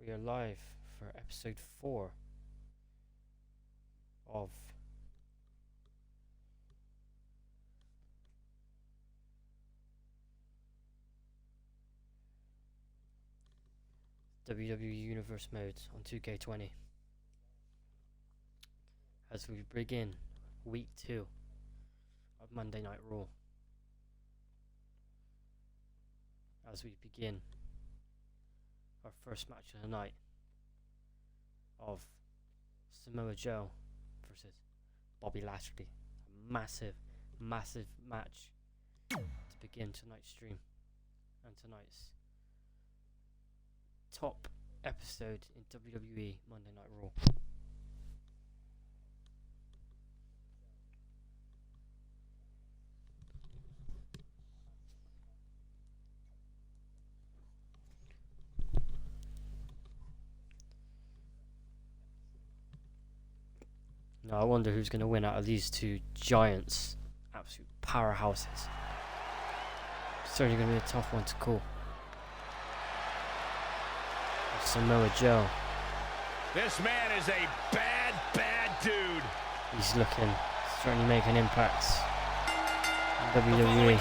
we are live for episode 4 of WWE Universe Mode on 2K20 as we begin week 2 of Monday Night Raw. As we begin our first match of the night of Samoa Joe versus Bobby Lashley. A massive match to begin tonight's stream and tonight's top episode in WWE Monday Night Raw. Now I wonder who's going to win out of these two giants, absolute powerhouses. Certainly going to be a tough one to call. Samoa Joe. This man is a bad dude. He's looking, certainly make an impact in WWE.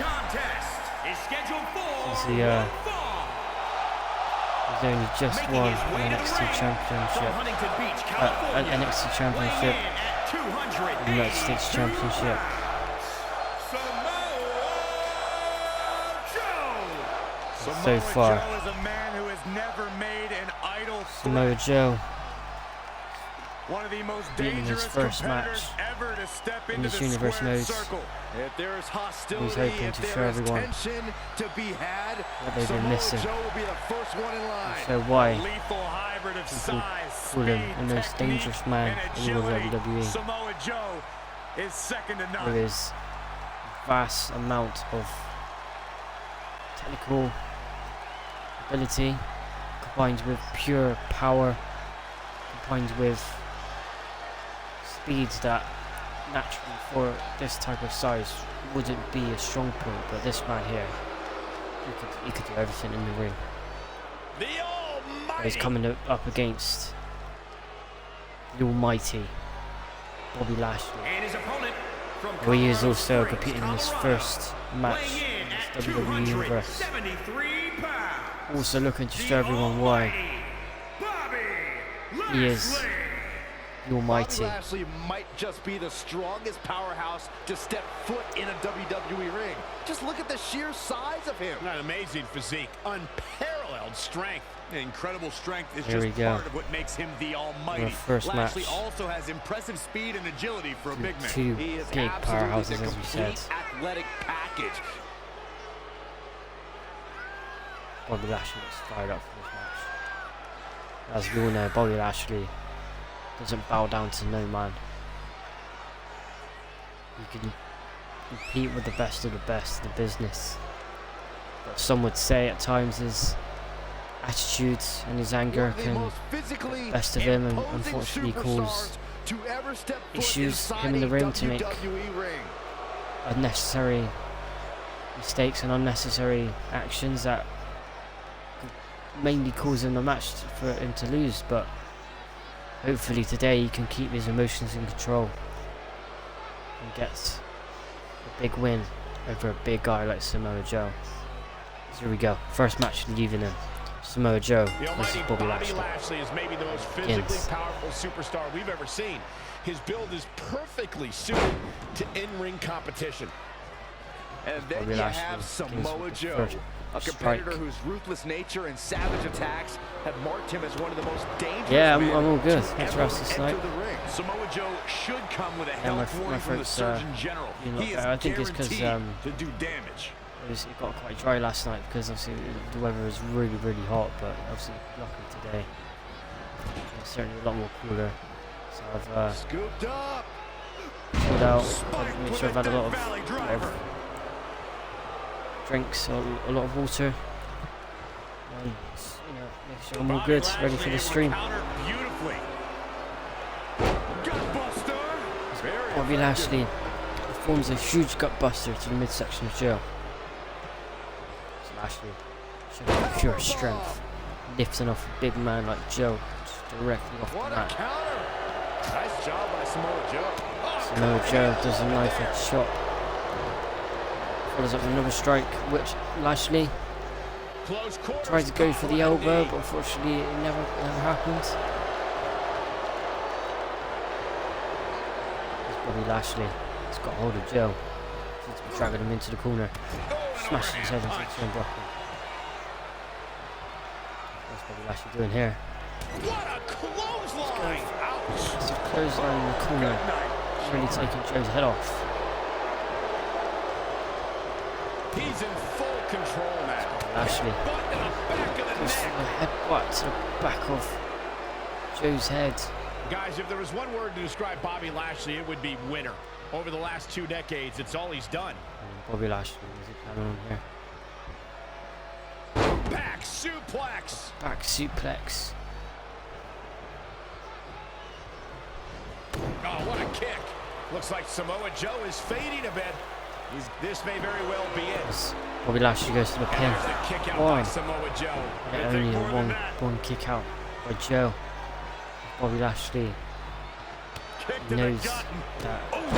He's only just won an NXT Championship, an NXT Championship, the United States Championship. So far, Samoa Joe beating his first match in this universe mode. He's hoping to show everyone what they've been missing. So why people call him the most dangerous man in all of WWE. With his vast amount of technical ability combined with pure power, combined with speeds that naturally for this type of size wouldn't be a strong point, but this man here, he could do everything in the ring. But he's coming up against the almighty Bobby Lashley, who he is also competing in his first match in this WWE Universe. Also looking to show everyone why he is the almighty. Bobby Lashley might just be the strongest powerhouse to step foot in a WWE ring. Just look at the sheer size of him. An amazing physique, unparalleled strength. Incredible strength is just part of what makes him the almighty. First Lashley match. Also has impressive speed and agility for a big man. Two He is big powerhouses, as we said. Athletic package. Bobby Lashley is fired up for this match. As we all know, Bobby Lashley doesn't bow down to no man. He can compete with the best of the best in the business. But some would say at times his attitude and his anger can get the best of him and unfortunately cause issues him in the ring to make unnecessary mistakes and unnecessary actions that could mainly cause him the match for him to lose. But hopefully today he can keep his emotions in control and get a big win over a big guy like Samoa Joe. So here we go, first match leaving him. Samoa Joe versus Bobby Lashley is maybe the most physically powerful superstar we've ever seen. His build is perfectly suited to in-ring competition. And then Bobby you Lashley have Samoa Joe, a competitor whose ruthless nature and savage attacks have marked him as one of the most dangerous. Yeah, I'm all good. Thanks for asking tonight. Samoa Joe should come with a health warning from the Surgeon General. He is I think it's because to do damage. it got quite dry last night because obviously the weather was really hot, but obviously luckily today it's certainly a lot more cooler. So I've scooped up, chilled out, made sure I've had a lot of drinks, a lot of water, and make sure I'm all good, ready for the stream. Bobby Lashley performs a huge gutbuster to the midsection of Joe. So Lashley showing pure strength. lifting off a big man like Joe, just directly off the What a mat. counter! Nice job by Samoa Joe. Samoa Joe does a knife edge shot. Follows up with another strike, which Lashley tried to go for the elbow, but unfortunately it never happened. It's Bobby Lashley. He's got hold of Joe. Seems to be dragging him into the corner. Smashes his head into the turnbuckle. What's Bobby Lashley doing here? What a clothesline! Ouch! It's a clothesline in the corner. Really taking Joe's head off. He's in full control now. Lashley goes for the headbutt to the back of Joe's head. Guys, if there was one word to describe Bobby Lashley, it would be winner. Over the last 2 decades, it's all he's done. Bobby Lashley, is he planning on here? Back suplex. Back suplex. Oh, what a kick. Looks like Samoa Joe is fading a bit. This may very well be it. As Bobby Lashley goes to the pin. There's the kick out by One. Samoa Joe. And only one kick out by Joe. Bobby Lashley knows that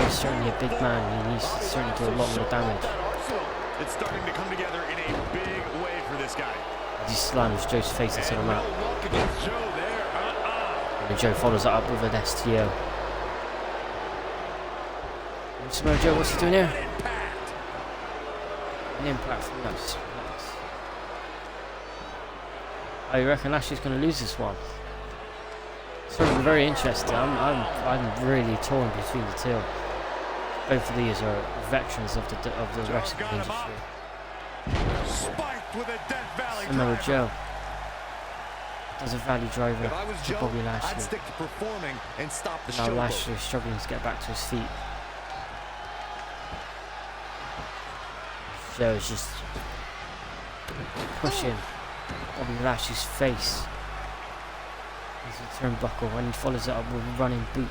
he's certainly a big man. He needs to certainly do a lot more damage. It's starting to come together in a big way for this guy. As he slams Joe's face into the mat. No luck against Joe there. And Joe follows that up with an STO. And Samoa Joe, what's he doing here? An impact from that. Nice. I reckon Lashley's going to lose this one. It's going to be very interesting. I'm really torn between the two. Both of these are veterans of the wrestling industry. Spiked with a Death Valley Samoa driver. Joe does a valley driver If I was to Joe, Bobby I'd Lashley. stick to performing and stop the Now show. Lashley is struggling to get back to his feet. Joe is just pushing Bobby Lashley's face into the turnbuckle, and he follows it up with a running boot.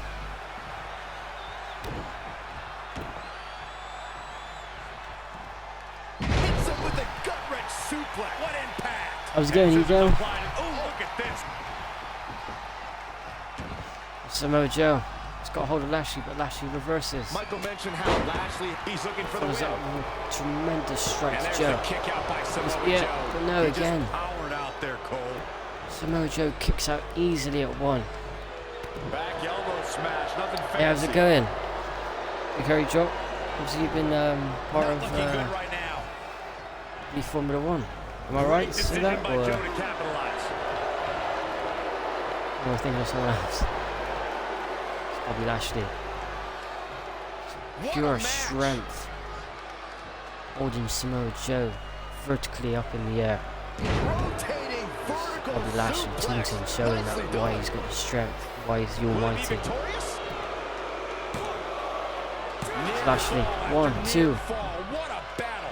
Hits him with a gut-wrench suplex. What impact! How's it going, Hugo? Oh, look at this. Samoa Joe has got a hold of Lashley, but Lashley reverses. Michael mentioned how Lashley, he's looking for the Follows win. up with a tremendous strike And to there's Joe. the kick out by Samoa Must be it, Joe. but no, He again. just powered out there, Cole. Samoa Joe kicks out easily at one. Back elbow smash, nothing fancy. Hey, how's it going? Big Hairy Joe? Obviously you've been part Not of looking good right now. the Formula 1. Am I right to say Decision that? by Or Joe to capitalize. am I thinking of someone else? It's Bobby Lashley. What a Pure match. strength. Holding Samoa Joe vertically up in the air. Rotating vertical Bobby Lashley suplex. taunting, showing that Nicely why done. he's got the strength, why he's the Will he be almighty. victorious? Lashley, Near fall 1, after 2. near fall. What a battle.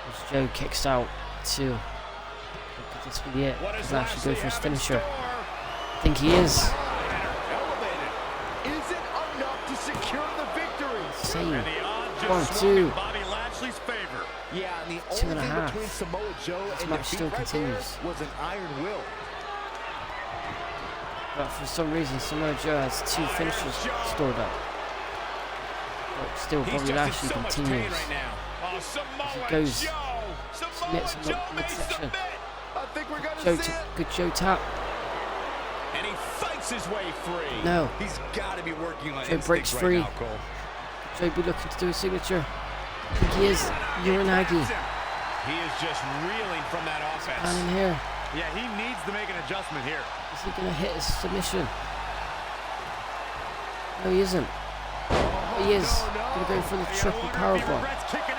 As Joe kicks out 2. Could this be it? What Does does Lashley go for his have in finisher? store? I think he is. Elevated. Isn't enough to secure the victory. Same. And the odds just 1, swung 2. in Bobby Lashley's favor. Yeah, and the 2.5. only thing between Samoa Joe This and match defeat still right continues. there was an iron will. But for some reason, Samoa Joe has 2 finishers stored up. But still, He's Bobby just in Lashley so much pain continues. right now. Oh, Samoa goes, Joe. submits Samoa him Joe up may midsection. submit. I think we're gonna Joe, see it. good Joe tap. And he fights his way free. No. He's got to be working on Joe breaks instinct free. right now, Cole. Joe be looking to do a signature. I think he is. Uranagi. He is just reeling from that offense. And in here. Yeah, he needs to make an adjustment here. Is he going to hit his submission? No, he isn't. But he is. Going to go for the triple powerbomb.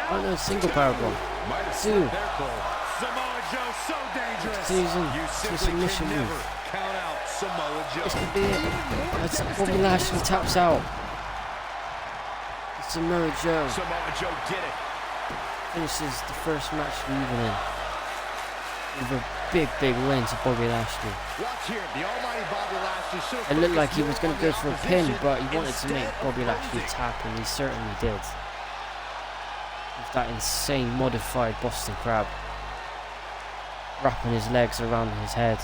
Oh no, single powerbomb. Might have 2. slipped there, Cole. Samoa Joe so dangerous. Continues in You to a simply submission can move. never count out Samoa Joe. This could be it. That's Bobby Lashley taps out. Samoa Joe Samoa Joe did it. finishes the first match of the evening with a big win to Bobby Lashley. Watch here. The almighty Bobby Lashley should have It looked like he focused was going to more go on for a the pin, opposition but he wanted to make instead Bobby of Lashley posing. tap, and he certainly did. With that insane modified Boston Crab wrapping his legs around his head.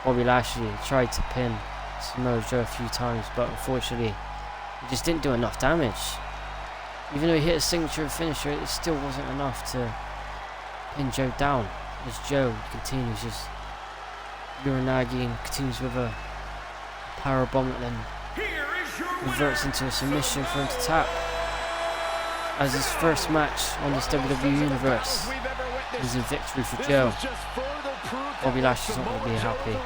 Bobby Lashley tried to pin Samoa Joe a few times, but unfortunately he just didn't do enough damage. Even though he hit a signature finisher, it still wasn't enough to pin Joe down, as Joe continues just Uranagi and continues with a power bomb that then reverts into a submission for him to tap. As his first match on this WWE Universe is a victory for Joe. Bobby Lashley's not going to be happy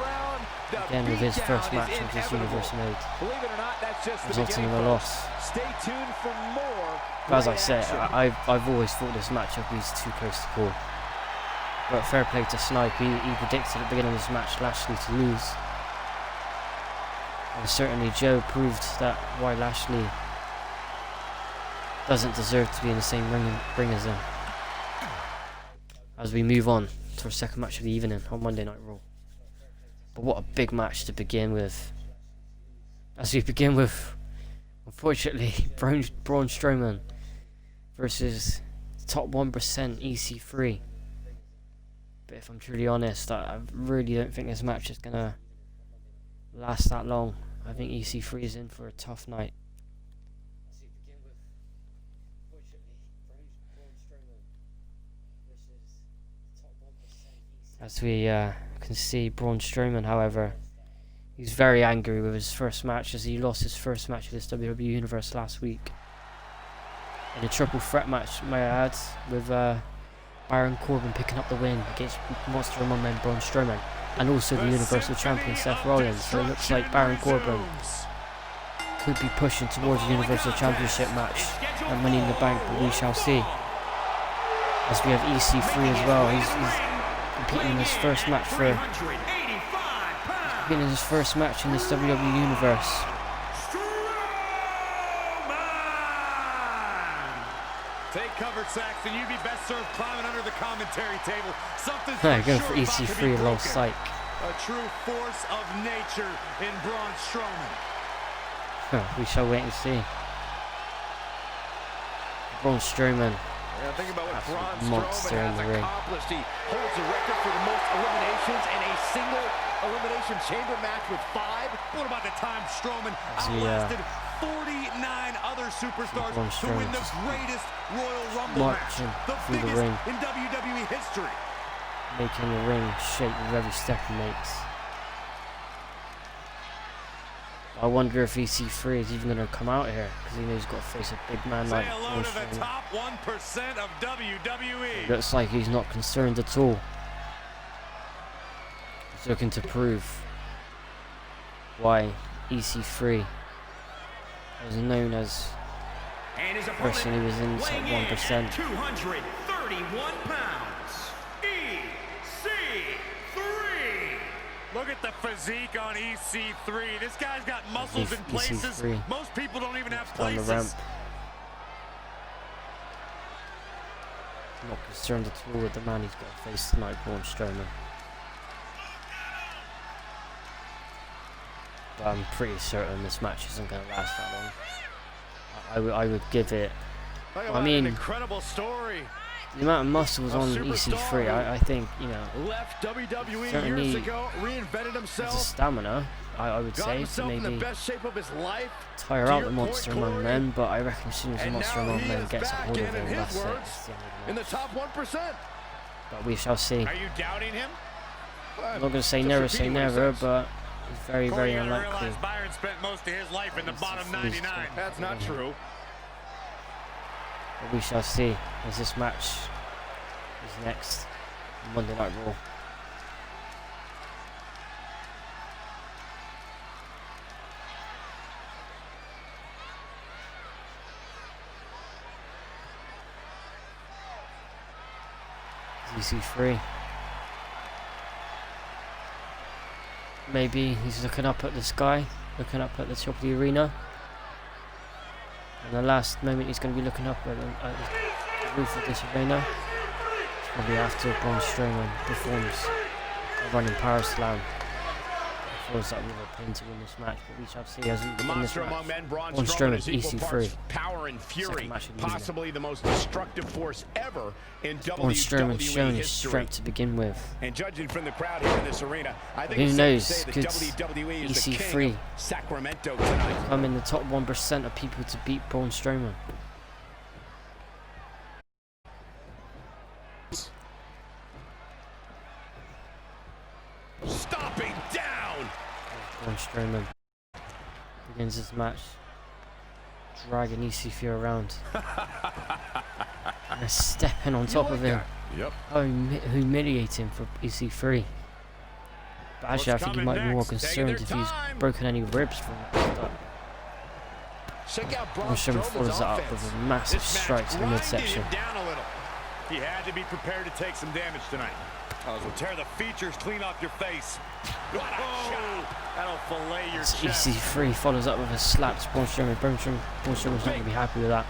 again with his first match on this Universe mode, resulting in a loss. But as I said, I've always thought this matchup was too close to call. But fair play to Snipe, he predicted at the beginning of this match Lashley to lose. And certainly Joe proved that why Lashley doesn't deserve to be in the same ring as him. As we move on to our second match of the evening on Monday Night Raw. But what a big match to begin with. As we begin with, unfortunately, Braun Strowman versus top 1% EC3. But if I'm truly honest, I really don't think this match is going to last that long. I think EC3 is in for a tough night. As we can see, Braun Strowman, however, he's very angry with his first match as he lost his first match of this WWE Universe last week. In a triple threat match, may I add, with Baron Corbin picking up the win against Monster Among Men Braun Strowman, and also the Universal Champion Seth Rollins. So it looks like Baron Corbin could be pushing towards a Universal Championship match at Money in the Bank, but we shall see. As we have EC3 as well, he's competing in his first match in this WWE Universe. Take cover, Saxton. You'd be best served climbing under the commentary table. Something's Going for EC3 alongside. A true force of nature in Braun Strowman. We shall wait and see. Braun Strowman, Yeah, think about what Braun monster in Strowman the has ring. accomplished. He holds the record for the most eliminations in a single elimination chamber match with 5. What about the time Strowman As he, outlasted 49 other superstars to win the greatest Royal Rumble match, marching the through the biggest ring, in WWE history. making the ring shake with every step he makes. I wonder if EC3 is even going to come out here, because he knows he's got to face a big man Say like hello Braun to the Strowman. top 1% of WWE. Looks like he's not concerned at all. He's looking to prove why EC3 is known as the person who was in the top 1%. 231 pounds, EC3. Look at the physique on EC3. This guy's got muscles in places EC3 most people don't even have down the places. ramp. Not concerned at all with the man he's got to face tonight, Braun Strowman. But I'm pretty certain this match isn't going to last that long. I would give it. I mean, an incredible story. the amount of muscles on EC3, I think, you know, Left WWE certainly years ago, reinvented has the himself, stamina, I would got say, to himself in the maybe best shape of his life. tire To out your the point, Monster Among Corey, Men, but I reckon as soon as the and Monster now Among he Men is gets a back hold of in him, his that's it. words, It's the end of the in the match. top 1%. But we shall see. Are you doubting him? I'm not going to say Just never repeat say what he never, says. but it's very, Corey, very you gotta unlikely. realize Byron spent most of his life in the bottom 99. That's not true. But we shall see as this match is next on Monday Night Raw. EC3. Maybe he's looking up at the sky, looking up at the top of the arena. And the last moment he's going to be looking up at the roof of this arena. It's probably after Braun Strowman performs a running power slam. follows up with a pin to win this match, but we shall see as we The win this monster match. among men, Braun Braun Strowman, Strowman, is equal EC3. parts power and fury, Second match of the evening. possibly the most destructive force ever in Braun Strowman WWE showing his history. strength to begin with. And judging from the crowd here in this arena, I think Who it's knows, safe to say could that WWE is the king EC3 of Sacramento tonight. come in the top 1% of people to beat Braun Strowman? Stomping down. Braun Strowman begins his match, dragging EC3 around. And stepping on top of him. Yep. How humiliating for EC3. But actually, I think he might be more concerned if he's broken any ribs from that stuff. Check out Braun Strowman follows that up with a massive strike to the midsection. Down a little. He had to be prepared to take some damage tonight. Oh, so tear the features clean off your face. What a shot. That'll fillet your As chest. EC3 follows up with a slap to Braun Strowman. Braun Strowman's not going to be happy with that.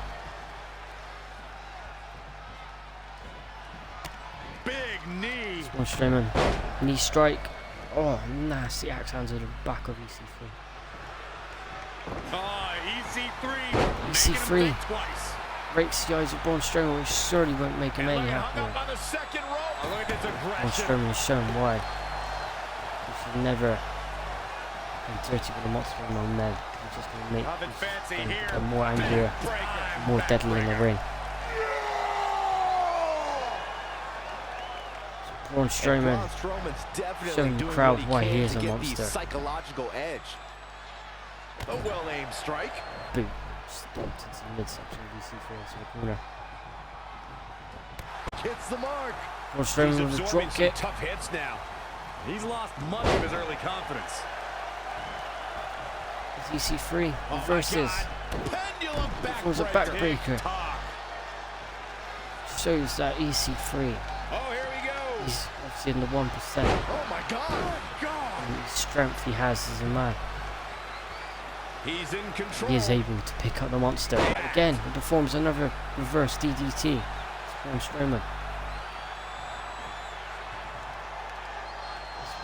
Big knee. Braun Strowman, knee strike. Oh, nasty axe hand to the back of EC3. Oh, EC3. EC3 breaks the eyes of Braun Strowman, which surely won't make him any happier. On the second rope. Oh, look at this Braun aggression. Strowman has shown why you should never be dirty with a monster among men. You're just going to make Nothing fancy here. them more angrier, more deadly in the ring. So Braun Strowman showing the crowd why he is a monster. Psychological edge. A well-aimed strike. Boot stomped into the midsection of EC3 into the corner. Hits the mark. Braun Strowman with a absorbing drop some kick. tough hits now. He's lost much of his early confidence. It's EC3 reverses. Pendulum Falls a backbreaker. Shows that EC3 Oh, here we go. he's obviously in the 1%. Oh my God. And the strength he has as a man. He's in control. He is able to pick up the monster. Again, he performs another reverse DDT. Braun Strowman.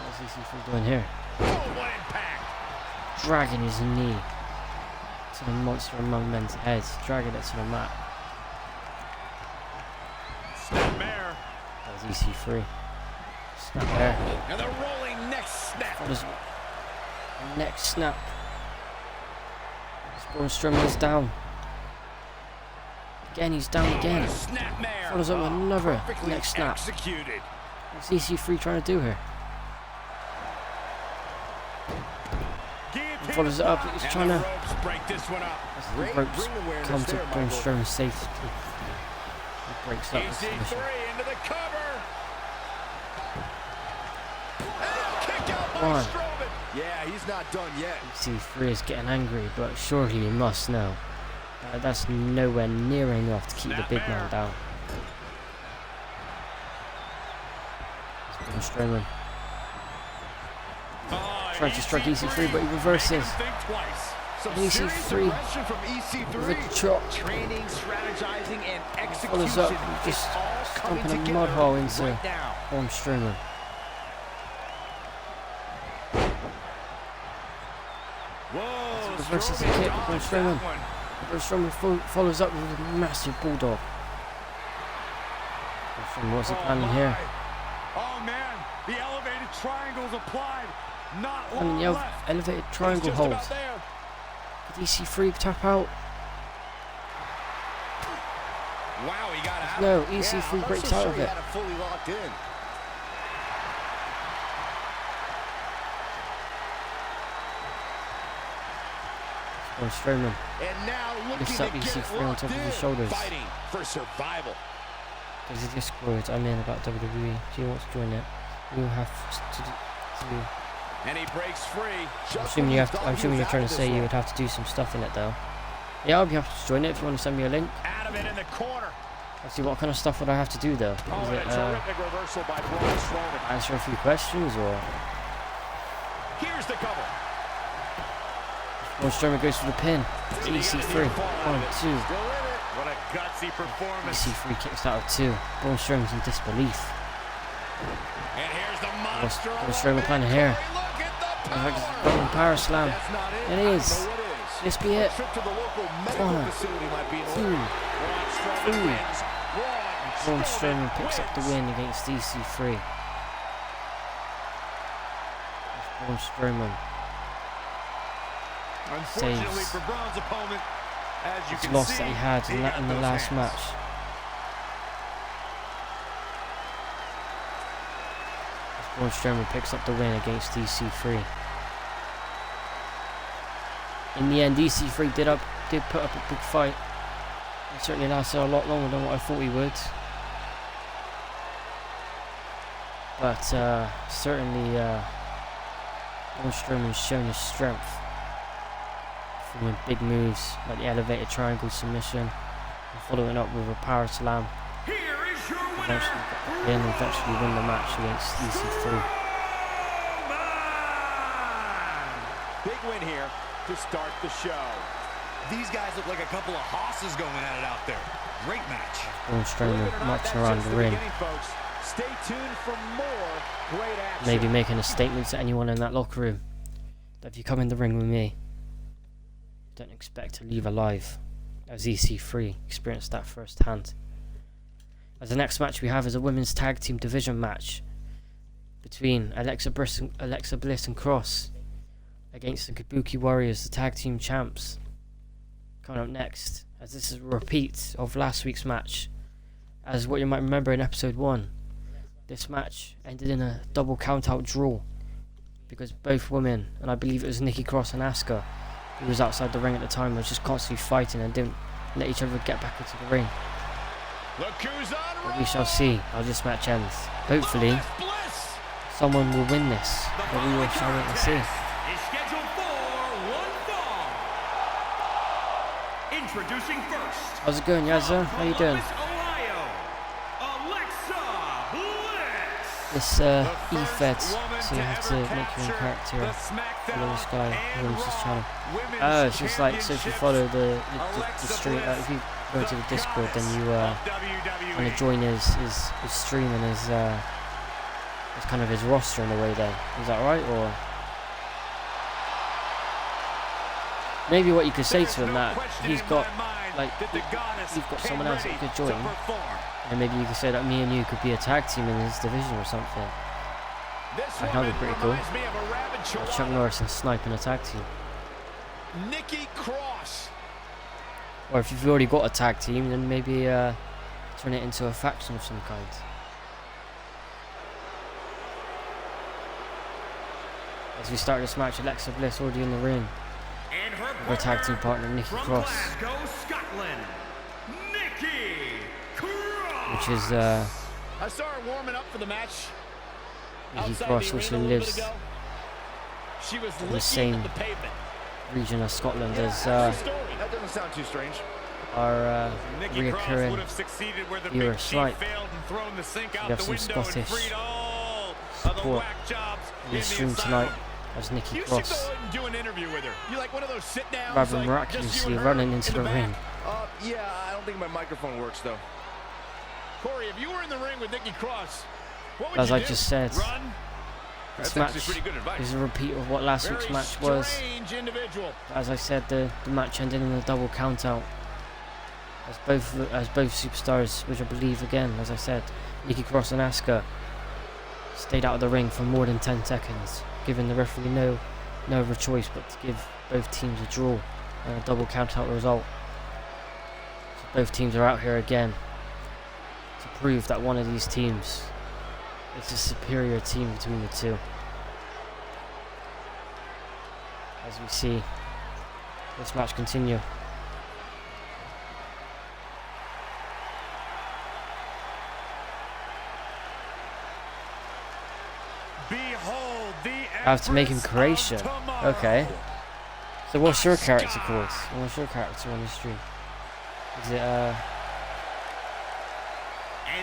What's EC3 doing here? Oh, what impact. Dragging his knee to the monster among men's heads. Dragging it to the mat. Snapmare. That was EC3. Snap there. And the rolling neck snap. Follows neck snap. Braun Strowman's down. Again, he's down again. Snapmare. Follows up with another Perfectly neck snap. executed. What's EC3 trying to do here? He follows it up. He's trying to. Ropes break this one up. As the ropes come to Braun Strowman's safety. He breaks up the submission. EC3 into the cover. Kick out by One. Strowman. Yeah, he's not done yet. EC3 is getting angry, but surely he must know. That's nowhere near enough to keep the big man down. Braun Strowman trying to strike EC3, but he reverses. EC3 with a chop. Training, strategizing, and execution. Follows up, just stomping a mud hole into Braun Strowman. Whoa, Reverses the kick, Braun Strowman. Braun Strowman follows up with a massive bulldog. Braun Strowman, what's he planning here? Oh man, the elevated triangle's applied. Not And long the left. elevated He's triangle just hold. about there. Did EC3 tap out? Wow, he got out. No, of it. EC3 I'm breaks so out sure of he it. had it fully locked in. Braun Strowman And now lifts looking up to get EC3 on top of his in. shoulders. Fighting for survival. There's a Discord I'm in about WWE. Do you want to join it? You'll have to do. And he breaks free. I'm assuming you have to, I'm assuming you're trying to say you would have to do some stuff in it though. Yeah, I'll be happy to join it if you want to send me a link. Out of it in the corner. Let's see what kind of stuff would I have to do though. Oh, Is and it a terrific reversal by Braun Strowman. answer a few questions or Here's the cover. Braun Strowman goes for the pin? It's EC3. 1, 2. Still in it. What a gutsy performance. EC3 kicks out of 2. Braun Strowman's in disbelief. And here's the monster. What's Strowman planning here? Look at the Sounds like it's running power slam. That's not it. It is. This be it. A trip to the local medical 1, facility might be in 2, order. Braun Strowman 3. wins. Braun Strowman picks up the win against EC3. Braun Strowman Unfortunately saves for Braun's opponent, as you his can loss see, that he had he in got the those last hands. match. Braun Strowman picks up the win against EC3. In the end, EC3 did put up a big fight. It certainly lasted a lot longer than what I thought he would. But certainly Braun Strowman's shown his strength, performing big moves like the elevated triangle submission, and following up with a power slam. Here is your Eventually win the match against EC3. Big win here to start the show. These guys look like a couple of hosses going at it out there. Great match. Braun Believe it or Strowman not, marching that's around just the ring, beginning, folks. Stay tuned for more great action. maybe making a statement to anyone in that locker room that if you come in the ring with me, don't expect to leave alive, as EC3 experienced that firsthand. As the next match we have is a women's tag team division match between Alexa Bliss and Cross against the Kabuki Warriors, the tag team champs. Coming up next, as this is a repeat of last week's match. As what you might remember in episode 1, this match ended in a double count-out draw because both women, and I believe it was Nikki Cross and Asuka, who was outside the ring at the time, were just constantly fighting and didn't let each other get back into the ring. Look who's on But we shall see how this match ends. Hopefully, Bliss. someone will win this, but we will shall wait and see. Is scheduled for one fall. Introducing first. How's it going, Yazza? How you doing? Ohio, Alexa Bliss. This E-Fed, so you have to make your own character. Follow this guy who owns this channel. Oh, it's just like, so if you follow the stream, if you go to the Discord, then you kind of join his stream and his kind of his roster in a way then. Is that right? Or maybe what you could say to him that he's got, like, you've got someone else that you could join, and maybe you could say that me and you could be a tag team in this division or something. That would be pretty cool. Like Chuck Norris and Snipe in a tag team. Nikki Cross. Or if you've already got a tag team, then maybe turn it into a faction of some kind. As we start this match, Alexa Bliss already in the ring. And With her tag team partner Nikki from Cross, Glasgow, Scotland, Nikki Cross. which is I saw her warming up for the match. Nikki outside Cross the also arena a little lives bit ago. She was in the licking same the pavement. region of Scotland as That doesn't sound too strange. our Nikki Cross would reoccurring have succeeded where the viewer big chief Snipe. failed and thrown the sink We out have the some window and Scottish freed all of the support whack jobs in the stream asylum. tonight as Nikki You should Cross go and do an interview with her. You like one of those sit downs? rather like miraculously just you and her running into in the back? ring. Yeah, I don't think my microphone works though. Corey, if you were in the ring with Nikki Cross, what would As you I do? just said, Run? this That's match actually pretty good advice. is a repeat of what last week's match was. Strange individual. As I said, the match ended in a double count out. As both superstars, which I believe again, as I said, Nikki Cross and Asuka, stayed out of the ring for more than 10 seconds, giving the referee no other choice but to give both teams a draw and a double count out result. So both teams are out here again to prove that one of these teams is a superior team between the two. As we see this match continue. Behold the I have to make him Empress Croatia. of tomorrow. Okay. So what's your character called? What's your character on the stream? Is it And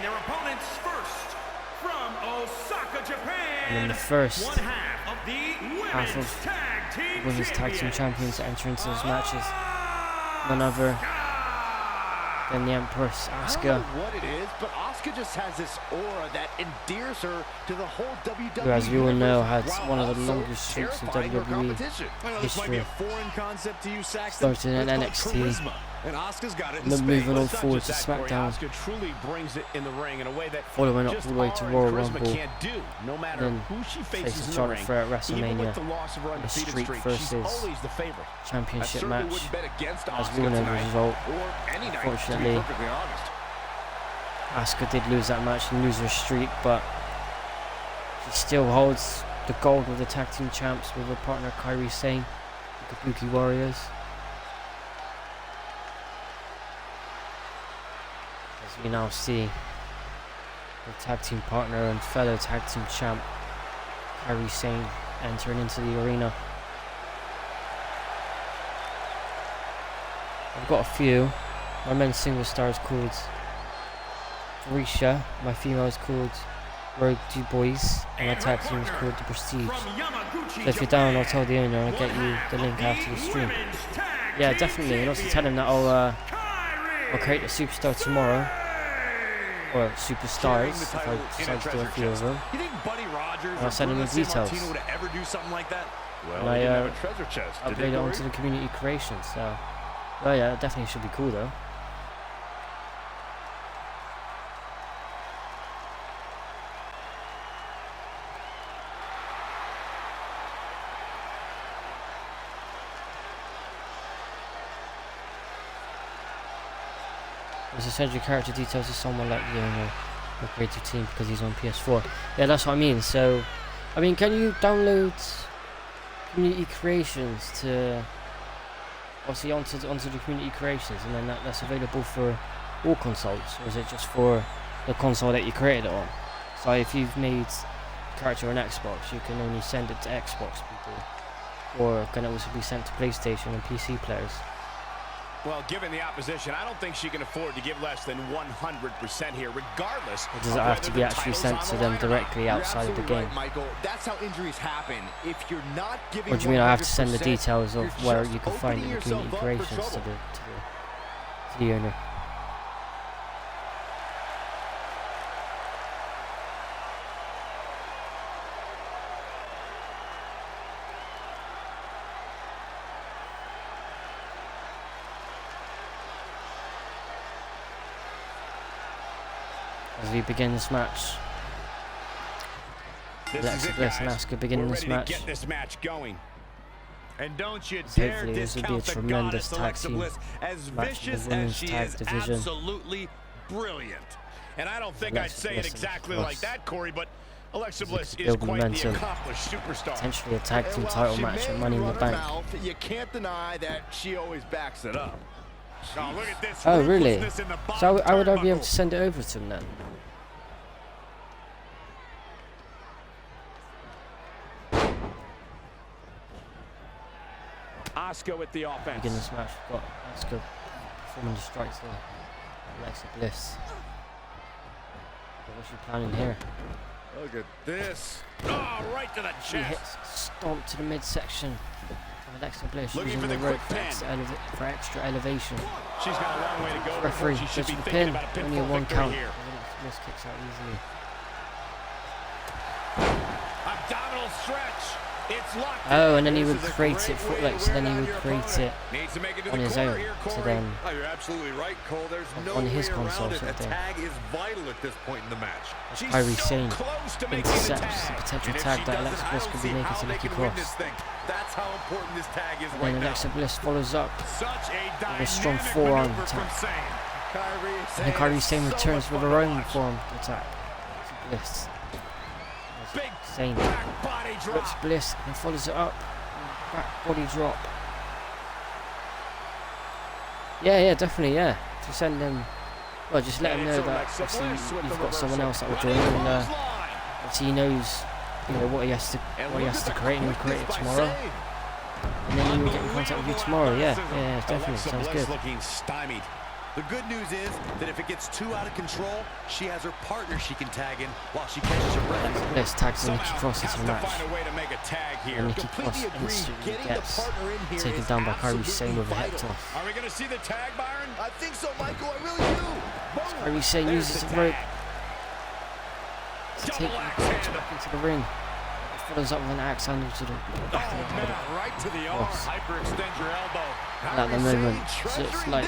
their opponents first from Osaka, Japan. and then the first one half of the half women's of tag team women's tag team champions to enter into those matches? None other Then the Empress, I Asuka, don't know what it is, but Asuka just has this aura that endears her to the whole WWE. who, as we all know, had while one of the also longest streaks in terrifying her WWE competition. I know this might be history. a foreign concept to you, Saxton. Started in It's called NXT, charisma, and Asuka's got it in then spades. moving on It's not forward just to that, Corey. SmackDown, Asuka truly brings it in the ring in a way that following up just all the way to aura Royal and charisma Rumble, can't do. No matter then who she faces faces in the Charlotte ring, Flair at even with WrestleMania, the loss of her a undefeated streak streak, versus she's always the favorite. I championship certainly match. wouldn't bet against As Asuka we all know the tonight, result, or any night, to be unfortunately, perfectly honest. Asuka did lose that match and lose her streak, but she still holds the gold of the tag team champs with her partner Kairi Sane, the Kabuki Warriors. As we now see the tag team partner and fellow tag team champ Kairi Sane entering into the arena. I've got a few. My men's single star is called Risha, my female is called Road Du Bois, and my tag team is called The Prestige. So if you're down, I'll tell the owner and I'll get you the link after the stream. Yeah, definitely, and also tell him that I'll create a superstar tomorrow, or superstars if I decide to do a few of them. You think Buddy Rogers And I'll send him the details. would ever do something like that? Well, And they didn't I have a treasure chest, did upload they, it onto Corey? the community creation, so oh yeah, it definitely should be cool though. There's send your character details to someone like the owner or creative team because he's on PS4. Yeah, that's what I mean. So, I mean, can you download community creations to obviously onto the community creations, and then that's available for all consoles, or is it just for the console that you created it on? So if you've made a character on Xbox, you can only send it to Xbox people, or can it also be sent to PlayStation and PC players? Well, given the opposition, I don't think she can afford to give less than 100% here, regardless. Or does it have to be actually sent to them directly outside of the game? Right, Michael. That's how injuries happen. If you're not giving Or do you mean I have to send the 100%, details of you're where just you can find it in the opening community yourself up for creations to trouble. the owner? As we begin this match, Alexa Bliss and Asuka beginning this match. Get this match going. And don't you So dare hopefully this will be a discount the tremendous goddess tag Alexa team Bliss. As match for the vicious as women's she tag is, division. Absolutely brilliant. And I don't think Alexa I'd say Bliss it and exactly Bliss. like that, Corey, but Alexa As Bliss they is build quite momentum. the accomplished superstar. Potentially a tag And team while title she match may at Money in the run her Bank. mouth, you can't deny that she always backs it up. Oh, look at this Oh really? ruthlessness in the So bottom how would I be able turnbuckle. to send it over to him then? Asuka with the offense. Begin this match, we've got Asuka performing the strikes there. Alexa Bliss. But what's she planning here? Look at this. Oh, right to the She chest. hits stomp to the midsection of Alexa Bliss, Looking using for the the rope quick for extra elevation. She's got a long way to go. Referee before she should goes be for the thinking pin, about a only a pinfall one victory count. here. Alexa Bliss kicks out easily. Abdominal stretch. It's locked. Oh, and then he would This is a create great it for, way like, to so then wear he down would your create it Needs to make it to on the his corner own here, to Corey. then Oh, you're absolutely right, Cole. There's no on way his around console it. sort A of thing. tag is vital at this point in the match. She's Kairi so Sane close to making the intercepts the tag. potential And if tag she that doesn't, Alexa I Bliss don't could be see making how to they Nikki can win Cross. this thing. That's how important this tag is And right then now. Alexa Bliss follows up. Such a With a strong dynamic forearm maneuver from attack. Sane. And then Kairi Sane returns with her own form attack. Bliss. Big Sane back body whips drop. Bliss and follows it up. Back body drop. Yeah, definitely, yeah. To send him, well, just let him know that obviously you've got someone else that will join, and obviously he knows, you know, what he has to create, and he'll create it tomorrow. And then he will get in contact with you tomorrow. Yeah, definitely Alexa sounds Bliss good. looking stymied. The good news is that if it gets too out of control, she has her partner she can tag in while she catches her breath. Bliss tags Nikki Cross into the match. Find a way to make a tag here. And Nikki Cross instantly gets taken down by Kairi Sane with a head toss. Are we going to see the tag, Byron? I think so, Michael. I really do. Kairi Sane There's uses the the rope tag. to take Double the axe match handle. back into the ring. Follows up with an axe handle to the back of the head. Right to the arm. Cross. Hyperextend your elbow. At the moment, so it's like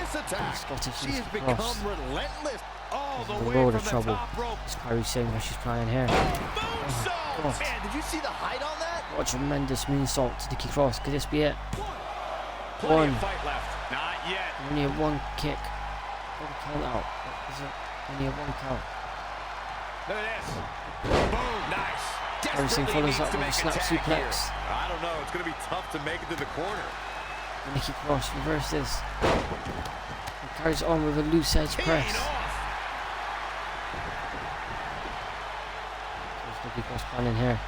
Scottish She has Nikki become Cross. relentless. All the The way world from of the trouble. top rope. It's Kairi Sane where she's flying here. Moonsault. God. Man, did you see the height on that? What a tremendous moonsault to Nikki Cross. Could this be it? Plenty One. of fight left. Not yet. Only a one kick. One count out. Is it? Only a one count. Look at this. Boom. Nice. Kairi Sane follows up with a snap suplex. I don't know. It's going to be tough to make it to the corner. And Nikki Cross reverses. And carries on with a loose edge press. Teeing off. There's Nikki Cross planning here.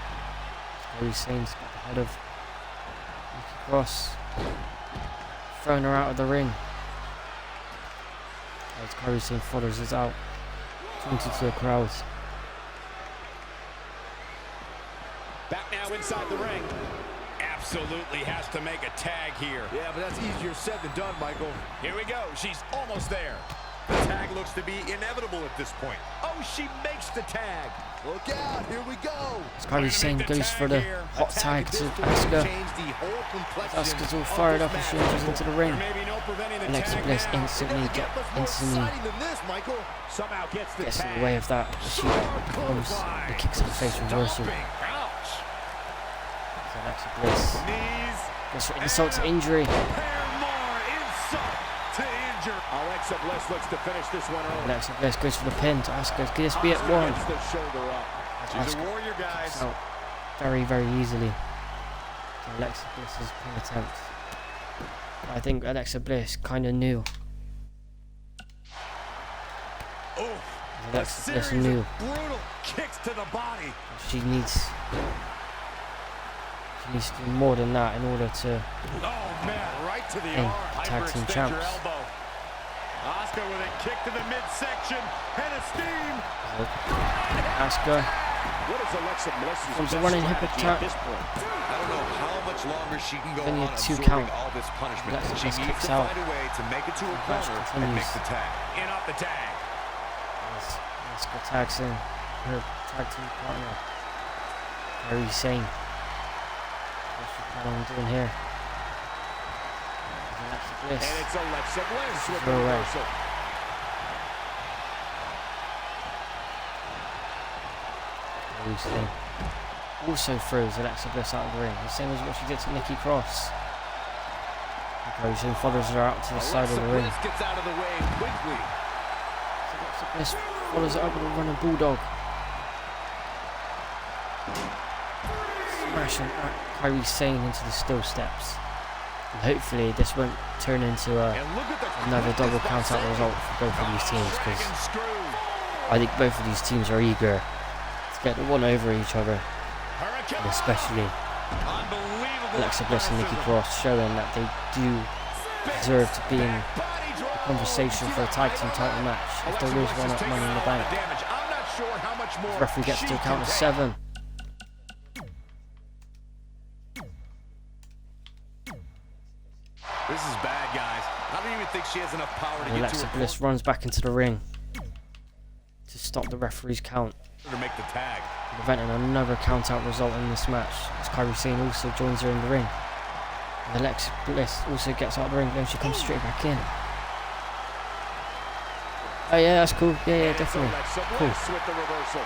Kairi Sane's got the head of Nikki Cross. Throwing her out of the ring. As Kairi Sane follows us out. Pointing to the crowd. Back now inside the ring. Absolutely has to make a tag here. Yeah, but that's easier said than done, Michael. Here we go. She's almost there. The tag looks to be inevitable at this point. Oh, she makes the tag. Look out. Here we go. As Kairi Sane goes for the hot tag to Asuka. Asuka's all fired up as she enters into the ring. There may be no preventing the Alexa tag Bliss now. instantly This, Michael. Somehow gets the gets in tag. the way of that. As she comes the kicks to the face reversal. Stomping. Ouch. So Alexa Bliss Knees. goes for insult to injury. Pair more insult to injure. Alexa Bliss looks to finish this one early. Alexa Bliss goes for the pin to Asuka. Could this be at one? Gets the shoulder up. She's a Asuka warrior, kicks guys. out very, very easily. So Alexa Bliss's pin attempt. I think Alexa Bliss kind of knew. Oh, a Alexa Bliss series knew of brutal kicks to the body. she needs to do more than that in order to Oh man, right to the Hey, arm. tag team Hyperextend your champs. elbow. Asuka with a kick to the midsection and a steam. Asuka What is Alexa Bliss's comes a best running hip strategy attack. at this point? I don't know how much longer she can go Only on a 2 absorbing count. all this punishment. Alexa She Bliss needs kicks to out. find a way to make it to a Match corner and continues. make the tag. In off the tag. as Asuka tags in her tag team partner Kairi Sane. What's she planning on doing here? Alexa Bliss. And it's Alexa Bliss with the Throw away. reversal. Kairi Sane also throws Alexa Bliss out of the ring, the same as what she did to Nikki Cross. And Kairi Sane follows her out to the side of the ring. Bliss gets out of the way quickly. Alexa Bliss follows it up with a running bulldog. Smashing Kairi Sane into the steel steps. And hopefully this won't turn into And look at the another double quickness count out by result for both of these teams, because Dragon screw. I think both of these teams are eager to get the one over each other, Hurricane. and especially Unbelievable. Alexa Bliss and Nikki Cross showing that they do deserve to be in Body the drop. conversation for a tag team title match if there is one at Money in the Bank. Damage. I'm not sure how much more The referee gets she to a count can of take. 7. This is bad, guys. I don't even think she has enough power to And get to Alexa her Bliss runs back into the ring to stop the referee's count, corner to make the tag. preventing another count out result in this match, as Kairi Sane also joins her in the ring. And Alexa Bliss also gets out of the ring, then she comes straight back in. Oh yeah, that's cool. Yeah, definitely. Alexa Cool. Bliss with the reversal.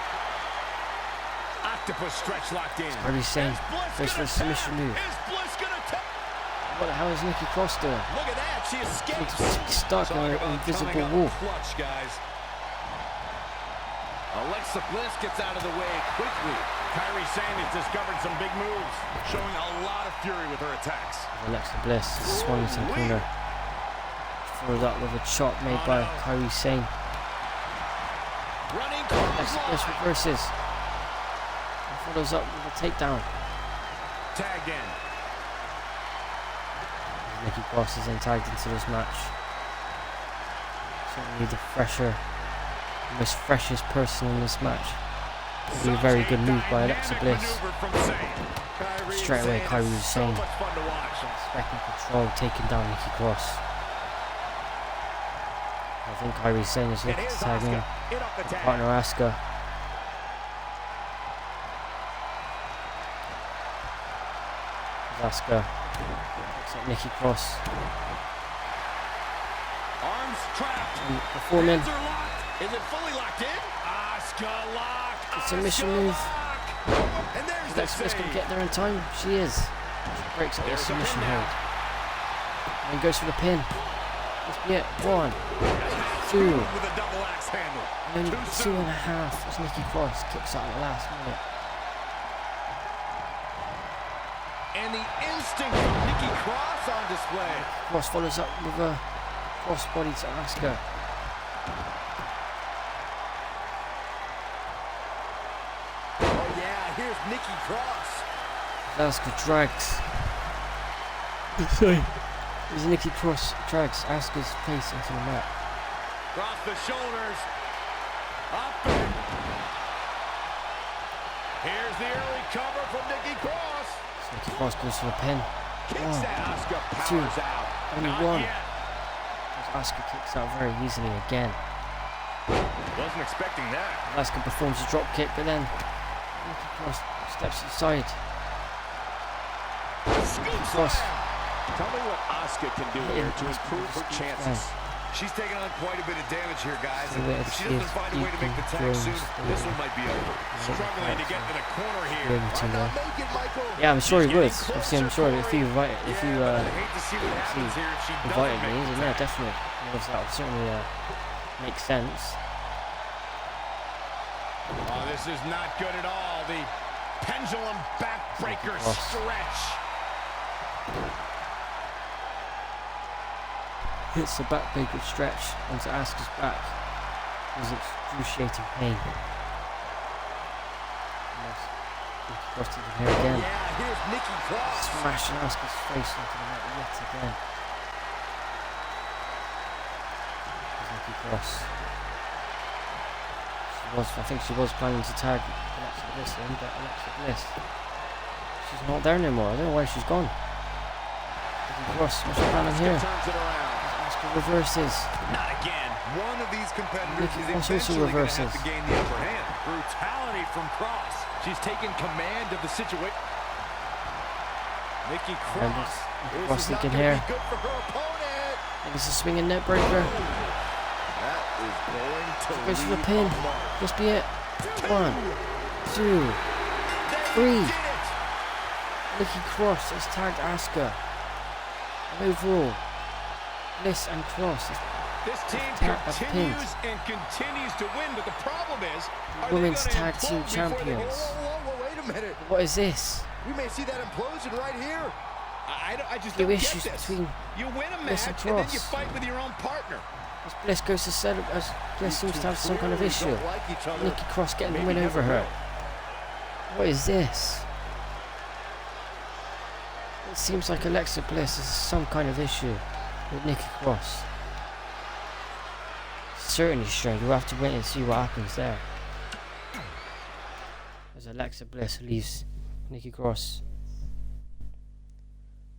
Octopus stretch locked in. Kairi Sane Is Bliss goes for gonna a submission tap? move. Is Bliss gonna tap? What the hell is Nikki Cross doing? Look at that, she escapes. She's stuck in an invisible wall. Clutch, guys. Alexa Bliss gets out of the way quickly. Kairi Sane has discovered some big moves, showing a lot of fury with her attacks. Alexa Bliss swung into the corner. Followed up with a chop made by Kairi Sane. Running Alexa Bliss clothesline. reverses. And follows up with a takedown. Tagged in. Nikki Cross is then tagged into this match. Certainly the most freshest person in this match. Probably a very good move by Alexa Bliss. Straight away, Kairi was saying, expecting control, taking down Nikki Cross. I think Kairi's saying is looking to tag in partner Asuka. Asuka looks at Nikki Cross. Arms trapped. And performing. Hands are locked. Is it fully locked in? Asuka lock. It's a submission move. And there's Is the Alexa Bliss going to save. get there in time? She is. She breaks up the There's the submission pin now. hold. And goes for the pin. Let's be it. 1, 2, With a double axe handle. and Too soon. 2.5 as Nikki Cross kicks out at the last minute. And the instinct of Nikki Cross on display. Cross follows up with a crossbody to Asuka. Oh yeah, here's Nikki Cross. Asuka drags. Sorry. As Nikki Cross drags Asuka's face into the mat. Across the shoulders. Up and... Here's the early cover from Nikki Cross. So Nikki Cross goes for the pin. Kicks 1, that. Asuka 2, powers out. only Not 1. yet. As Asuka kicks out very easily again. Wasn't expecting that. Asuka performs a drop kick, but then Nikki Cross steps aside. Scoop Cross. slam. Tell me what Asuka can do here to improve her Scoop chances. slam. She's taking on quite a bit of damage here, guys. So And let's if she see doesn't if find a way to make the tag Jones soon, still this one might be over. Struggling to get to the corner here. Going to, Why not make it, Michael? yeah, I'm sure he would. She's Obviously, I'm getting sure closer, if you invite, if you Yeah, but I hate to see what happens here if she doesn't invited make me, the then yeah, tag. definitely. That would certainly make sense. Oh, this is not good at all. The pendulum backbreaker Cross. stretch. Hits the backbreaker stretch onto Asuka's back. It was excruciating pain. Nikki Cross to the hair again. Yeah, here's Nikki Cross. Smashing Asuka's face into the mat yet again. There's Nikki Cross. I think she was planning to tag Alexa Bliss in, but Alexa Bliss, she's not there anymore. I don't know where she's gone. Nikki Cross, what's she planning here? Turns it around. Asuka reverses. Not again. One of these competitors Nikki is Cross also eventually going to reverses. have to gain the upper hand. Brutality from Cross. She's taken command of the situation. Nikki And Cross. Nikki This Cross is not thinking gonna here. be good for her opponent. And it's a swinging net breaker. That is going to Goes for the leave pin. a mark. Must be it. 1, 2, They 3. did it. Nikki Cross has tagged Asuka. And overall, Bliss and Cross is This team tag of continues and continues to win, but the problem is, are Women's they gonna Tag Team implode before they- Champions. Whoa, wait a minute. What is this? We may see that implosion right here. I just Few don't issues get this. between You win a Bliss match and and then you Cross. fight with your own partner. As Bliss goes to celebrate, as Bliss seems to have some kind of Clearly issue. don't like each other. Nikki Cross getting the Maybe win over never her. will. What is this? It seems like Alexa Bliss has some kind of issue with Nikki Cross. Certainly strange. We'll have to wait and see what happens there. As Alexa Bliss leaves Nikki Cross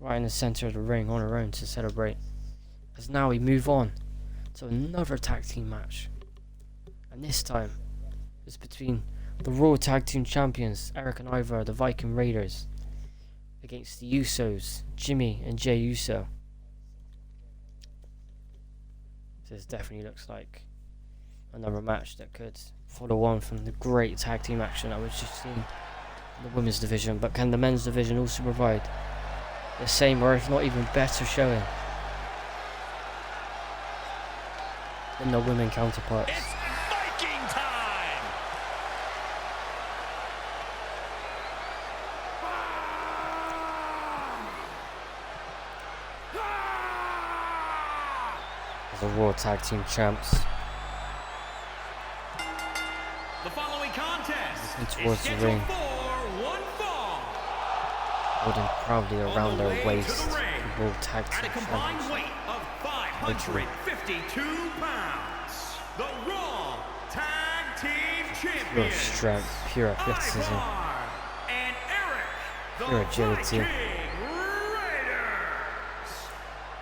right in the center of the ring on her own to celebrate. As now we move on to another tag team match. And this time it's between the Raw Tag Team Champions, Eric and Ivar, the Viking Raiders, against the Usos, Jimmy and Jey Uso. This definitely looks like another match that could follow on from the great tag team action that we've just seen in the women's division. But can the men's division also provide the same, or if not even better, showing than the women counterparts? It's Viking time! As the Raw Tag Team Champs The following contest looking is towards the scheduled ring, for one fall. holding proudly around their On the way waist to the ring, the Raw Tag at a Team combined Champions. weight of 252 pounds, the Raw Tag Team Pure Champions, strength, pure athleticism, Ivar and Eric, the pure agility. Viking Raiders.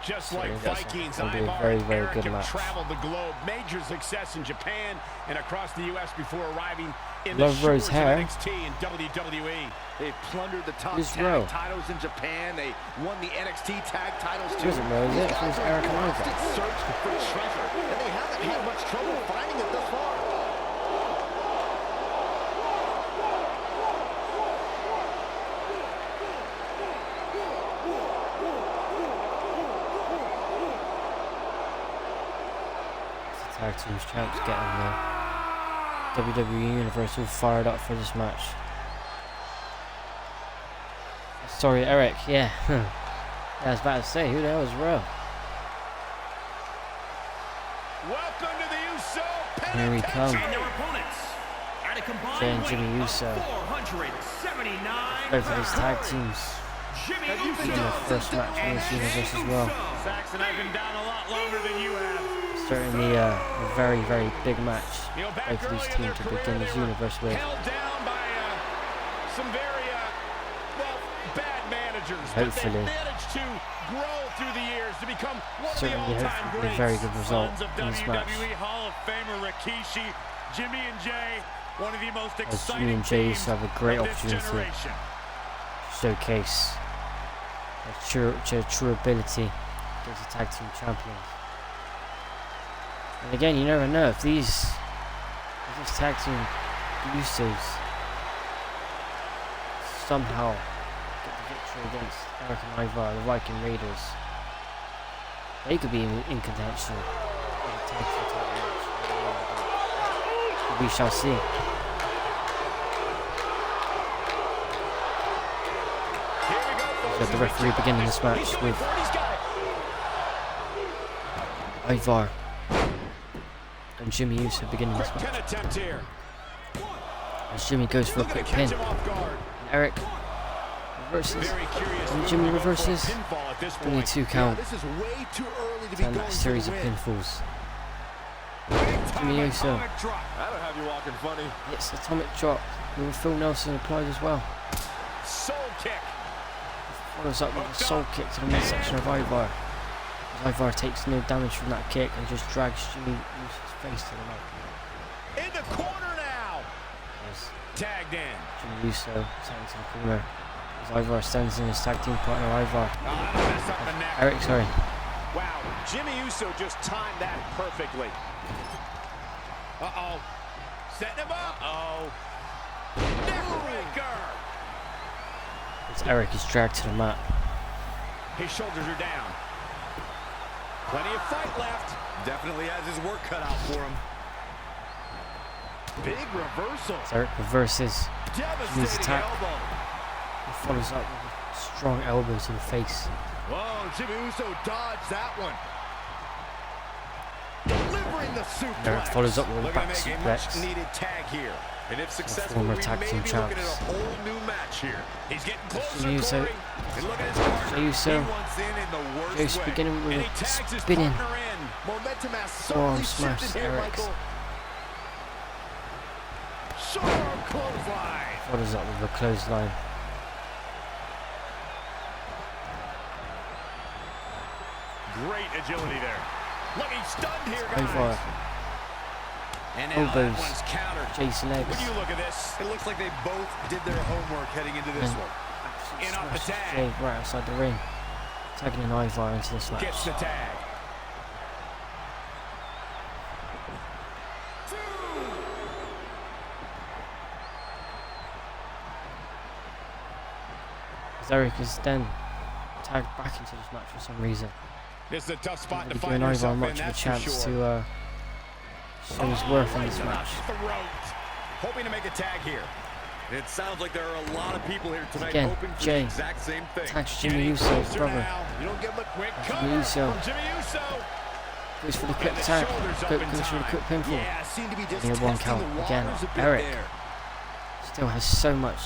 Just So like that's Vikings, gonna be a Ivar very, and very Eric good have match. traveled the globe. Major success in Japan and across the U.S. before arriving in Love the Rose shores hair. of NXT and WWE. They plundered the top Who's tag Ro? titles in Japan. They won the NXT tag titles It too. wasn't Rose, These it guys was have Eric and Ivar. constant search for treasure, and they haven't had much trouble finding it thus far. The tag team's champs getting the WWE Universe all fired up for this match. Sorry, Eric, yeah. Yeah, I was about to say, who the hell is Ro? Welcome to the Uso Here we come. And their opponents at a combined Jay and weight Jimmy of Uso. 479 Both of these tag pounds. teams Jimmy Have you Uso been in their first match in this universe as well. Saxon, I've been down a lot longer than you have. Certainly a very, very big match. You know, back Both of these early in their teams to career, begin this they were universe with. held down by some very, well, bad managers. Hopefully. But they managed to grow through the years to become one of the Certainly, all-time hopefully, greats. a very good result Sons of in this match. WWE Hall of Famer Rikishi, Jimmy and Jay, one of the most As exciting Jimmy and Jay teams have a great of this opportunity generation. to showcase their true ability against the tag team champions. And again, you never know if this tag team, the Usos, somehow get the victory against Eric and Ivar, the Viking Raiders. They could be in contention for the tag team title match. But we shall see. Here we go, folks. So the referee beginning this match with Ivar and Jimmy Uso beginning this Quick match. pin attempt here. As Jimmy goes for a Looking to quick catch pin. him off guard. And Eric reverses. Very curious And move Jimmy to go for a reverses. pinfall at this Only point. 2 count. This is way too early to be And going that for series the of win. pinfalls. Big time Jimmy Uso atomic drop. That'll have you walking funny. hits atomic drop. Little Phil Nelson applied as well. Soul kick. Follows up with a soul kick to the midsection of Ivar. As Ivar takes no damage from that kick and just drags Jimmy Uso's face to the mat. In the corner now. As Tagged in. Jimmy Uso stands in the corner. As Ivar stands in his tag team partner Ivar. Oh, that'll mess up the neck. Eric, sorry. Wow, Jimmy Uso just timed that perfectly. Uh-oh. Setting him up. Uh-oh. Neckbreaker. As Eric is dragged to the mat. His shoulders are down. Plenty of fight left. Definitely has his work cut out for him. Big reversal. As Eric reverses. Devastating attack. elbow. He follows up with a strong elbow to the face. Whoa, Jimmy Uso dodged that one. Delivering the suplex. Eric follows up with a Looking back to make a suplex. much needed tag here. And if successful, former we tag may team be looking at champs. a whole new match here. He's getting closer, Jimmy Uso. Corey. And look at his partner. Jey Uso. He wants in the worst Joe's way. beginning And with he a tags his spinning partner in. Momentum has forearm certainly smash shifted to here, Eric's. Michael. Sharp clothesline. Follows up with a clothesline. Great agility there. Looking stunned here, guys. Ivar. And now that Elbows. one's countered. Jason legs. When you look at this, It looks like they both did their homework heading into this And one. in off the smashes tag. Jay right outside the ring. Tagging an Ivar into this match. Gets the tag. As Eric is then tagged back into this match for some reason. This is a tough spot to Really find giving Ivar yourself in, much of a that's for chance sure. to show his worth in this Right to the match. throat. Hoping to make a tag here. It sounds like there are a lot of people here tonight Again, hoping for Jay the exact same thing. tags Jimmy Getting Uso's closer brother. now. You don't give him a quick Jimmy cover Uso. from Jimmy Uso. Goes for the quick And the tag. shoulders up Goes in for the time. quick pinfall. Yeah, seem to be just Near one testing count the again. waters a bit Eric there. still has so much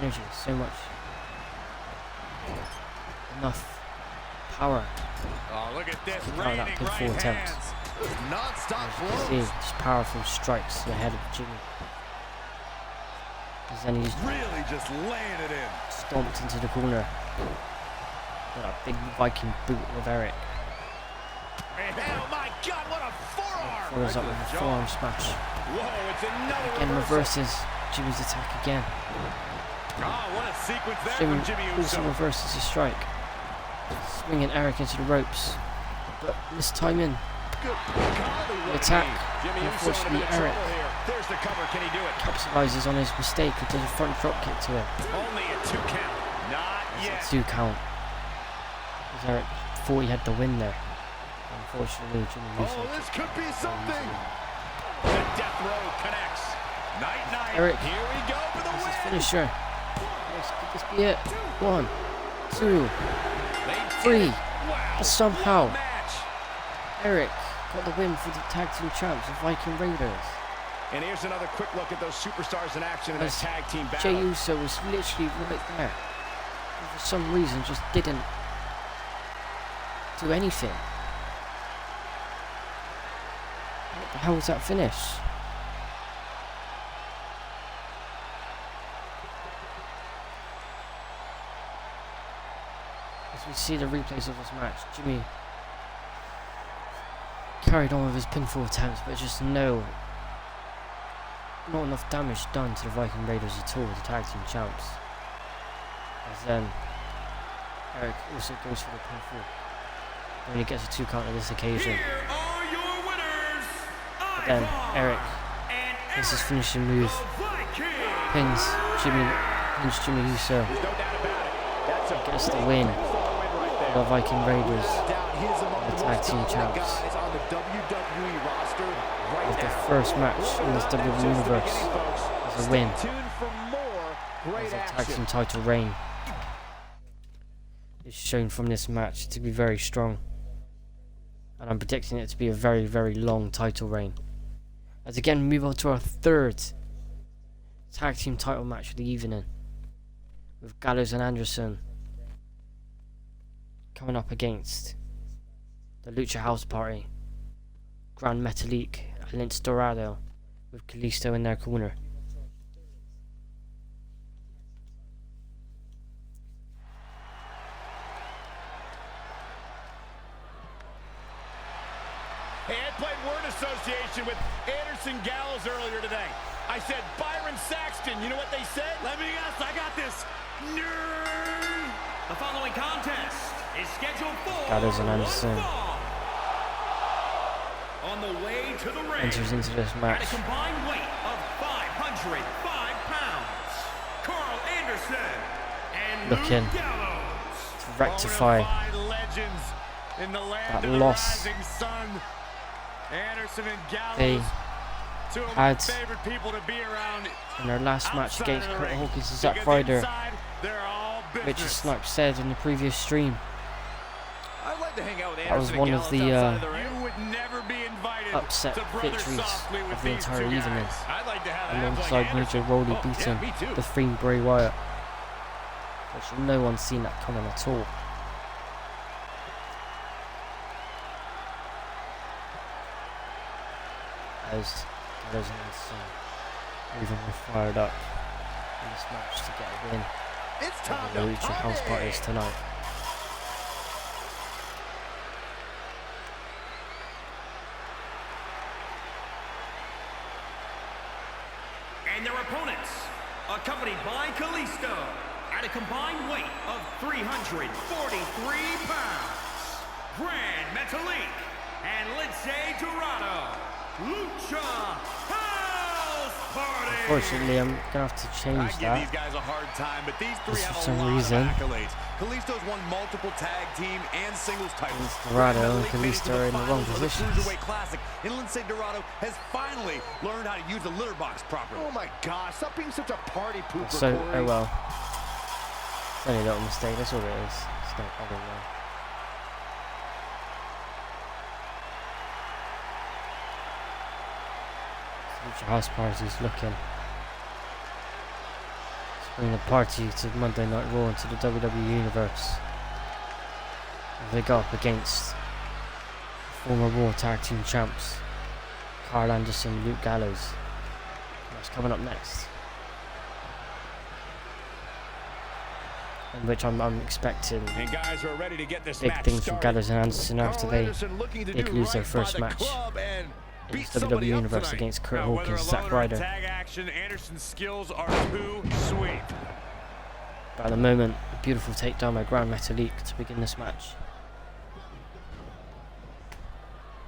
energy, so much enough power Oh, look at this. Count that pinfall attempt. Non-stop See, blows. just powerful strikes to the head of Jimmy. And then he's Really just laying it in. stomped into the corner. Got a big Viking boot of Eric. Oh my God, what a forearm! Follows up with a forearm smash. Whoa, it's another Again reversal. reverses Jimmy's attack again. Oh, what a sequence there Jimmy from Jimmy also Uso. reverses his strike. Swinging Eric into the ropes. But this time in, Good golly, the what a attack. knee. Jimmy Uso in a Unfortunately, bit of Eric trouble here. There's the cover. Can he do it? capitalizes on his mistake and does a front drop kick to him. Only a 2 count. Not yet. It's a 2 count. As Eric thought he had the win there. Unfortunately, Jimmy Uso. Oh, this could be something. The death row connects. Night, night. Eric, Here we go for the This is win. finisher. Yes, could this be it? 1, 2, They did 3. it. Wow. But somehow, What a match. Eric got the win for the tag team champs, the Viking Raiders. And here's another quick look at those superstars in action in that As tag team Jey battle. Uso was literally right there. And for some reason, just didn't do anything. What the hell was that finish? As we see the replays of this match, Jimmy carried on with his pinfall attempts, but just not enough damage done to the Viking Raiders at all, the tag team champs. As then Eric also goes for the pinfall. And he gets a 2 count on this occasion. Here are your winners, But then Eric gets his finishing move, pins Jimmy Uso, There's no doubt about it. That's a gets the big win pinfall win right for there. the Viking Raiders Doubt he is among the the tag most team dominant champs. guys on the WWE roster right of the now. first match in this WWE Universe as a win Stay tuned for more great as a tag action. team title reign. Is shown from this match to be very strong, and I'm predicting it to be a very, very long title reign. As again we move on to our third tag team title match of the evening, with Gallows and Anderson coming up against the Lucha House Party, Gran Metalik and Lince Dorado, with Kalisto in their corner. Hey, I played word association with Anderson Gallows earlier today. I said Byron Saxton. You know what they said? Let me guess, I got this. Nerd. The following contest is scheduled for Gallows and Anderson one fall. On the way to the ring, enters into this at match. a combined weight of 505 pounds, Carl Anderson and Looking Luke Gallows. to rectify Bonafide legends in the land that of the loss. rising sun. Anderson and Gallows, They two of had my favorite people to be around. in their last match outside against of the Kurt ring. Hawkins and Zack Because Ryder. inside, they're all Richard business. Snipe said in the previous stream I'd like to hang out with that was Anderson one and of Gallows the outside of the ring. You would never be invited upset to brother victories softly with of the these entire two evening, guys. I'd like to have alongside Mojo Rawley beating the Fiend Bray Wyatt, which no one's seen that coming at all. As Gallows and Anderson even more fired up in this match to get a win It's over time the to Lucha House Parties tonight. And their opponents, accompanied by Kalisto, at a combined weight of 343 pounds, Gran Metalik and Lince Dorado, Lucha House Party! Unfortunately, I'm gonna have to change I give that. these guys a hard time, but these three Just have for a some lot reason. of accolades. Kalisto's won multiple tag team and singles titles. Dorado and Metalik made it to Kalisto are in the wrong finals of positions. Cruiserweight Classic, and Lince Dorado has finally learned how to use the litter box properly. Oh my gosh, stop being such a party pooper, So, oh well. It's only a little mistake, that's all it is. It's no problem though. Lucha House Party's looking to bring the party to Monday Night Raw into the WWE Universe. as they go up against former Raw Tag Team Champs Carl Anderson and Luke Gallows. That's coming up next, in which I'm expecting And guys are ready to get this big match things from started. Gallows and Anderson after Carl they Anderson looking to did do lose their right by first the match club and in beat the somebody WWE up Universe tonight. against Kurt Now, Hawkins whether and a Zack loner in Ryder. tag action, Anderson's skills are too sweet. But at the moment, a beautiful takedown by Grand Metalik to begin this match.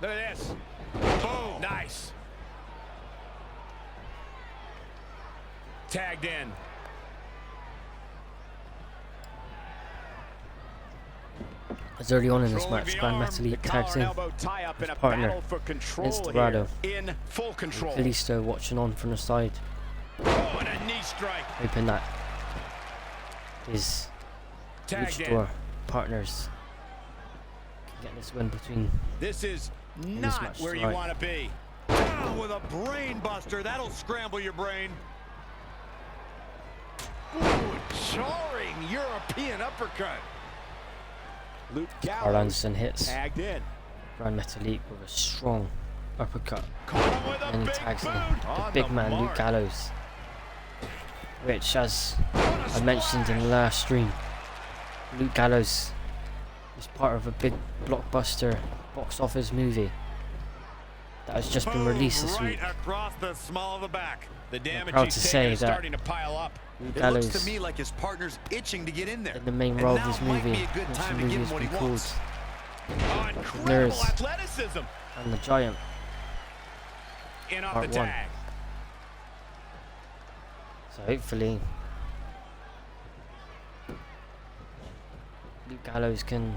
Look at this. Boom. Nice. Tagged in. As early on in this Controlling match, the Grand arm, Metalik the tags collar in and elbow tie-up in his a partner, battle for control Vince Dorado. here. In full control. Kalisto watching on from the side, Oh, and a knee strike. hoping that his Tagged in. luchador partners can get this win between. This is this not match where you tonight. want to be. Down with a brain buster. That'll scramble your brain. Ooh, jarring European uppercut. Luke Carl Gallows Anderson hits tagged in. Grand Metalik with a strong uppercut, Caught him with a and he big tags in boot. the On big the man Luke mark. Gallows, which, as What a I mentioned in the last stream, Luke Gallows is part of a big blockbuster box office movie that has just been released this right week. across the small of the back. The damage proud he's to taken say is that starting to pile up. Luke It Gallows, looks to me like his partner's itching to get in there. in the main And role of now this might movie, be a good which time the to movie give has him what been he called wants. Oh, incredible Nurse. athleticism. And the Giant In off Part the one. tag. So hopefully Luke Gallows can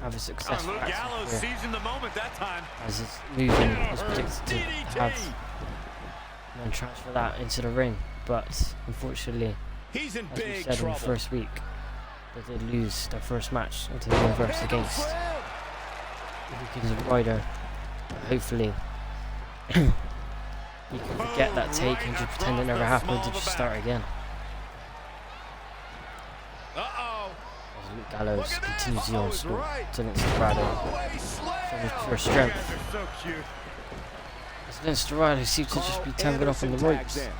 have a Oh, successful Luke action Gallows career, seizing the moment that time. as his moving is predicted to DDT. have, and then transfer that into the ring. But unfortunately, He's in as we big said in trouble. the first week, they did lose their first match into the universe against Hawkins and Ryder. Hopefully he can forget that take and just pretend it never happened and just start again. Uh-oh. As Luke Gallows Look at this. continues the Oh, he's onslaught right. to Vince Dorado Oh, he from his slammed. pure strength. You guys are so cute. As Vince Dorado seems to just be tangled up on the Anderson ropes. tags in.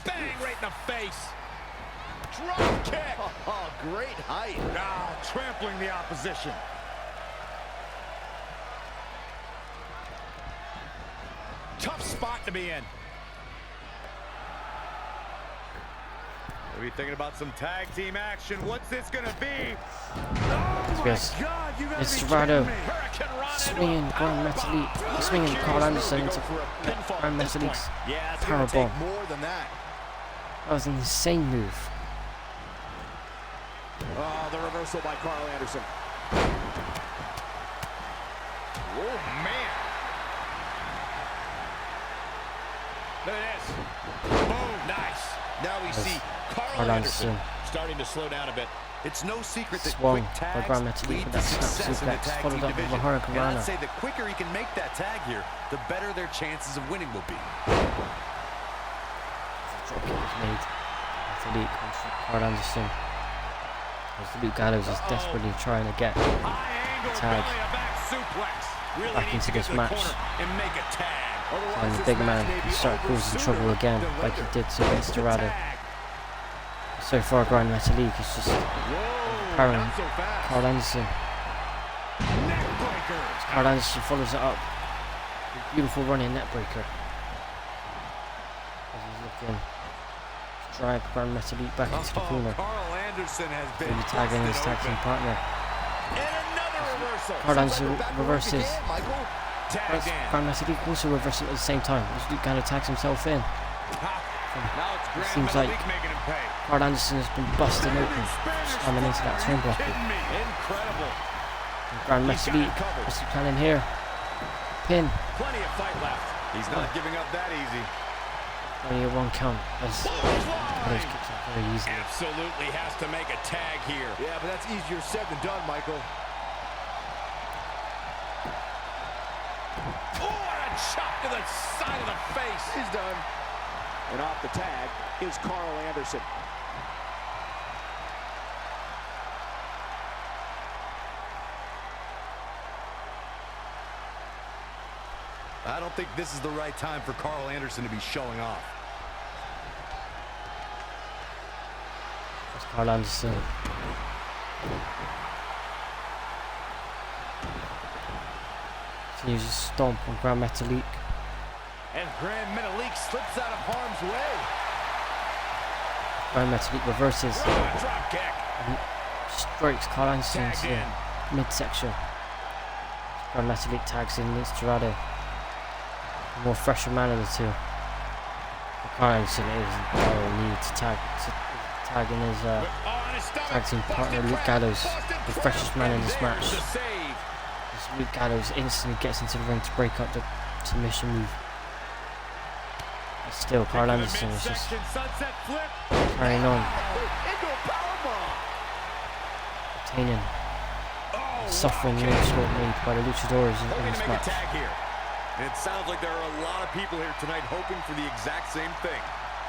Bang right in the face. Drop kick. Oh, great height. Now trampling the opposition. Tough spot to be in. Maybe thinking about some tag team action. What's this gonna be? Oh Yes. my God! You gotta It's be Dorado kidding me. Hurricane Rana. swinging Grand Metalik, swinging Carl Anderson into Grand Metalik's Yeah, it's power gonna take bomb. more than that. That was an insane move. Oh, the reversal by Carl Anderson. Oh man! Look at this. Boom! Nice. Now we Yes. see Carl Carl Anderson Anderson starting to slow down a bit. It's no secret that swung quick by tags Grand Metalik lead with to that snap success in the suplex, tag followed team up with a division. Hurricane And I'd Rana. say the quicker he can make that tag here, the better their chances of winning will be. Drop kick was made. Metalik onto Carl Anderson. As Luke Gallows is desperately trying to get High angle Tag. belly back suplex. Really back needs into to get this to the match. corner and make a tag. Otherwise, and the this big match man may can be start over causing sooner trouble again, than like he later. did to Vince Dorado. Tag. So far, Grand Metalik is just Whoa, Powering not so fast. Carl Anderson. Neck breaker. Carl Anderson follows it up with a beautiful running net breaker. As he's looking to drive Grand Metalik back into the corner. Carl Anderson has been Maybe tagging his busted tag team open. partner. And another reversal. Carl Sounds Anderson like we're back where we reverses. began, Michael. Tagged in. Grand Metalik also reversing at the same time as Luke Gallows tags himself in. Now it's Grand seems like Metalik making him pay. Carl Anderson has been busted open, slamming into that turnbuckle. Kidding me? Incredible. And Grand He's got it Metalik, covered. what's he planning here? Pin. Plenty of fight left. He's not giving up that easy. Only a 1 count as Gallows kicks out very easily. Absolutely has to make a tag here. Yeah, but that's easier said than done, Michael. Oh, and a chop to the side of the face. He's done. And off the tag is Carl Anderson. I don't think this is the right time for Carl Anderson to be showing off. That's Carl Anderson. Continues to stomp on Grand Metalik. And Grand Metalik slips out of harm's way. Grand Metalik reverses Drop kick. and strikes Carl Anderson into the midsection. Grand Metalik tags in against Dorado. The more fresher man of the two. Carl Anderson is in dire need to tag in his tag team partner Luke Gallows, the freshest man in this match. As Luke Gallows instantly gets into the ring to break up the submission move. But still, Carl Anderson is just carrying on, obtaining suffering the onslaught made by the luchadores in this match. And it sounds like there are a lot of people here tonight hoping for the exact same thing.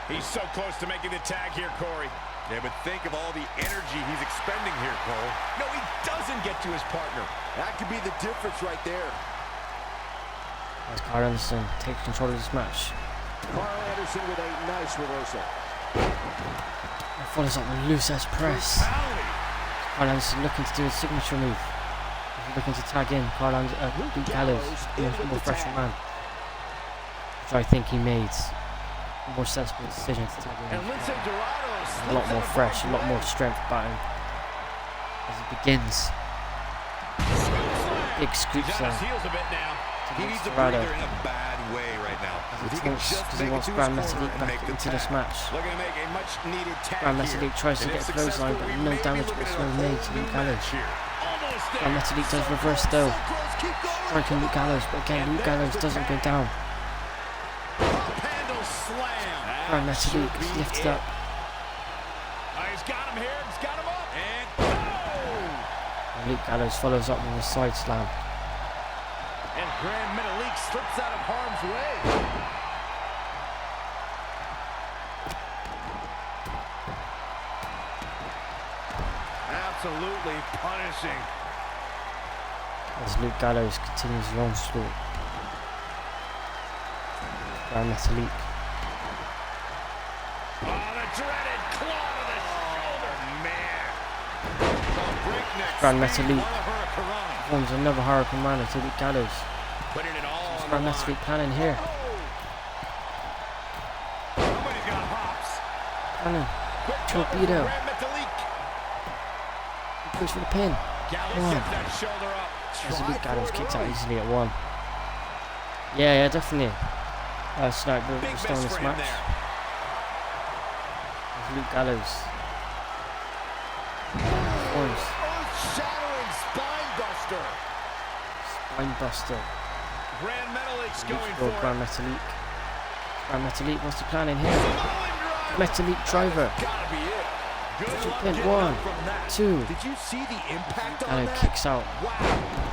He's so close to making the tag here, Corey. Yeah, but think of all the energy he's expending here, Cole. No, he doesn't get to his partner. That could be the difference right there. As Carl Anderson takes control of this match. Carl Anderson with a nice reversal. And follows up with loose ass press. Carl Anderson looking to do a signature move. He's looking to tag in Luke Gallows, the more fresher man. Which I think he made a more sensible decision to tag in. A lot more fresh, a lot more strength about him. As he begins. Big scoop slam. He needs a Dorado. breather in a bad way right now. Because he wants Grand Metalik back into this match. Looking to make a much needed tag Grand here. Metalik tries to get a clothesline, but no damage whatsoever made to Luke Gallows. Grand Metalik does reverse though, striking Luke Gallows, but again Luke Gallows doesn't go down. Grand Metalik is lifted up. He's got him here. He's got him up. And Luke Gallows follows up with a side slam. And Grand Metalik slips out of harm's way. Absolutely punishing. As Luke Gallows continues the onslaught. Grand Metalik. Oh, the dreaded claw to the shoulder, man. Grand Metalik performs another Hurricane Rana to Luke Gallows. Putting it all What's on Grand the Metalik line. planning here? Somebody's got hops. Planning. Quick Torpedo. Grand Metalik. He goes for the pin. Gallows One. gets that shoulder up. As Luke Gallows kicks out easily at one. Yeah, definitely. Snipe will Big restore miss this for him match. there. As Luke Gallows performs Earth-shattering spine buster. Spine Buster. Grand Metalik's going Reach for for Grand it. Metalik. Grand Metalik, what's the plan in here? Driver. Metalik driver. Gotta be it. Good luck Pin getting one, up from that. 2. Did you see the impact on Gallows that? kicks out. Wow.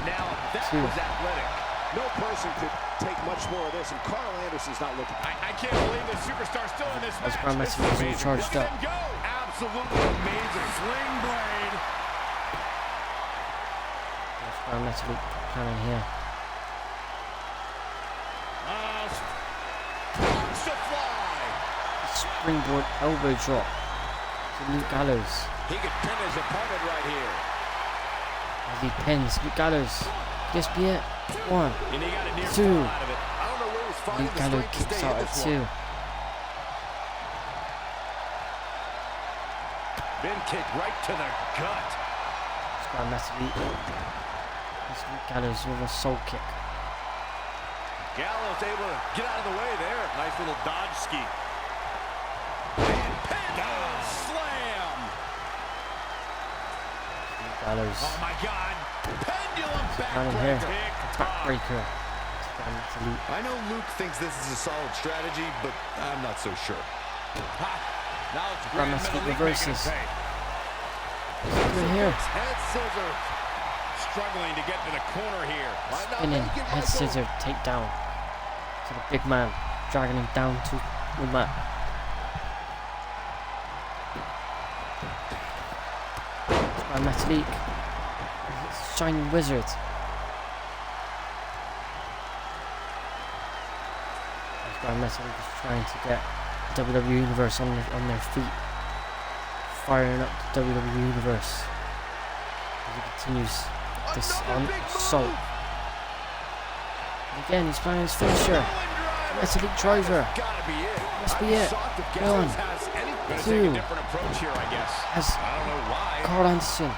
Now that 2. was athletic. No person could take much more of this, and Carl Anderson's not looking. I can't believe this superstar's still in this As match. Grand This is Metalik isn't amazing. charged Look up. at him go. Absolutely amazing. Sling blade. What's Grand Metalik planning here? Wants to fly. Springboard elbow drop to Luke Gallows. He could pin his opponent right here. As he pins Luke Gallows. Could this be it? 1, And he got a near 2. fall out of it. I don't know where he's finding Luke the Gallows strength to kicks stay out in at this 2. one. Bin kick right to the gut. It's Grand Metalik. It's Luke Gallows with a soul kick. Gallows able to get out of the way there. Nice little dodge ski. And slam. Luke Gallows. Oh my God. Pendulum Planning here. backbreaker. Backbreaker. It's Grand Metalik. I know Luke thinks this is a solid strategy, but I'm not so sure. Now it's Grand Grand Metalik Metalik reverses. making a pay. Good here. Head scissor. Struggling to get to the corner here. Spinning head scissor takedown to the big man, dragging him down to the mat. It's Grand Metalik. It's Shining Wizard. Brown Natalie is trying to get the WWE Universe on their feet, firing up the WWE Universe as he continues this assault. And again, he's planning his finisher. Natalie driver. Must be it. Go on. Two. As Carl Anderson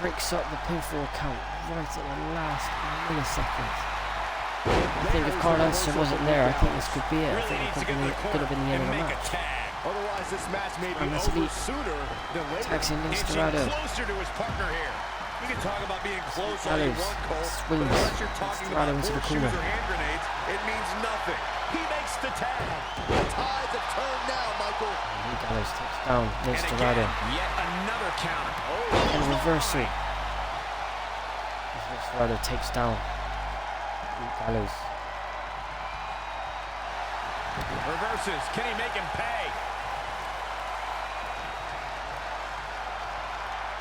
breaks up the pinfall count right at the last millisecond. I think if Carl Anderson wasn't there, I think this could be it. I think it could have been the end of the match. Otherwise, this match may be Natalie over sooner than later. taxing Desperado. Closer to his partner here. You can talk about being close all you Gallows want, Cole. swings Unless you're talking about Desperado into the horseshoes corner. or hand grenades, it means nothing. He makes the tag. The tides have turned now, Michael. And Gallows takes down And Desperado. again, yet another counter. And a reversal. As Desperado takes down Gallows. Reverses. Can he make him pay?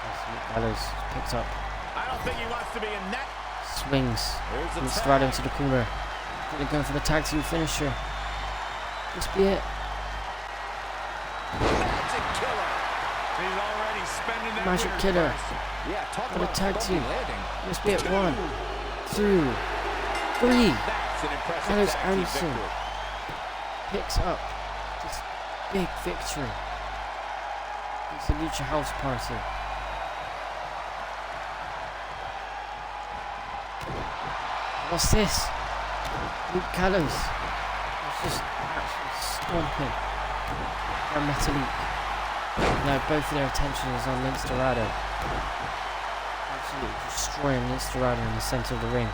As Gallows picks up, I don't think he wants to be in net. swings, There's the Desperado into the corner. They're going for the tag team finisher. This be it. Magic killer. He's already spending that Magic winner's killer. curse. Yeah, talk For the about tag funky team. landing. This be it. 1, 2, 3. That's an impressive Gallows tag team Anderson victory. picks up this big victory. It's the Lucha House Party. What's this? Luke Gallows is just actually stomping down Metalik. Now both of their attention is on Lince Dorado. Absolutely destroying Lince Dorado in the centre of the ring.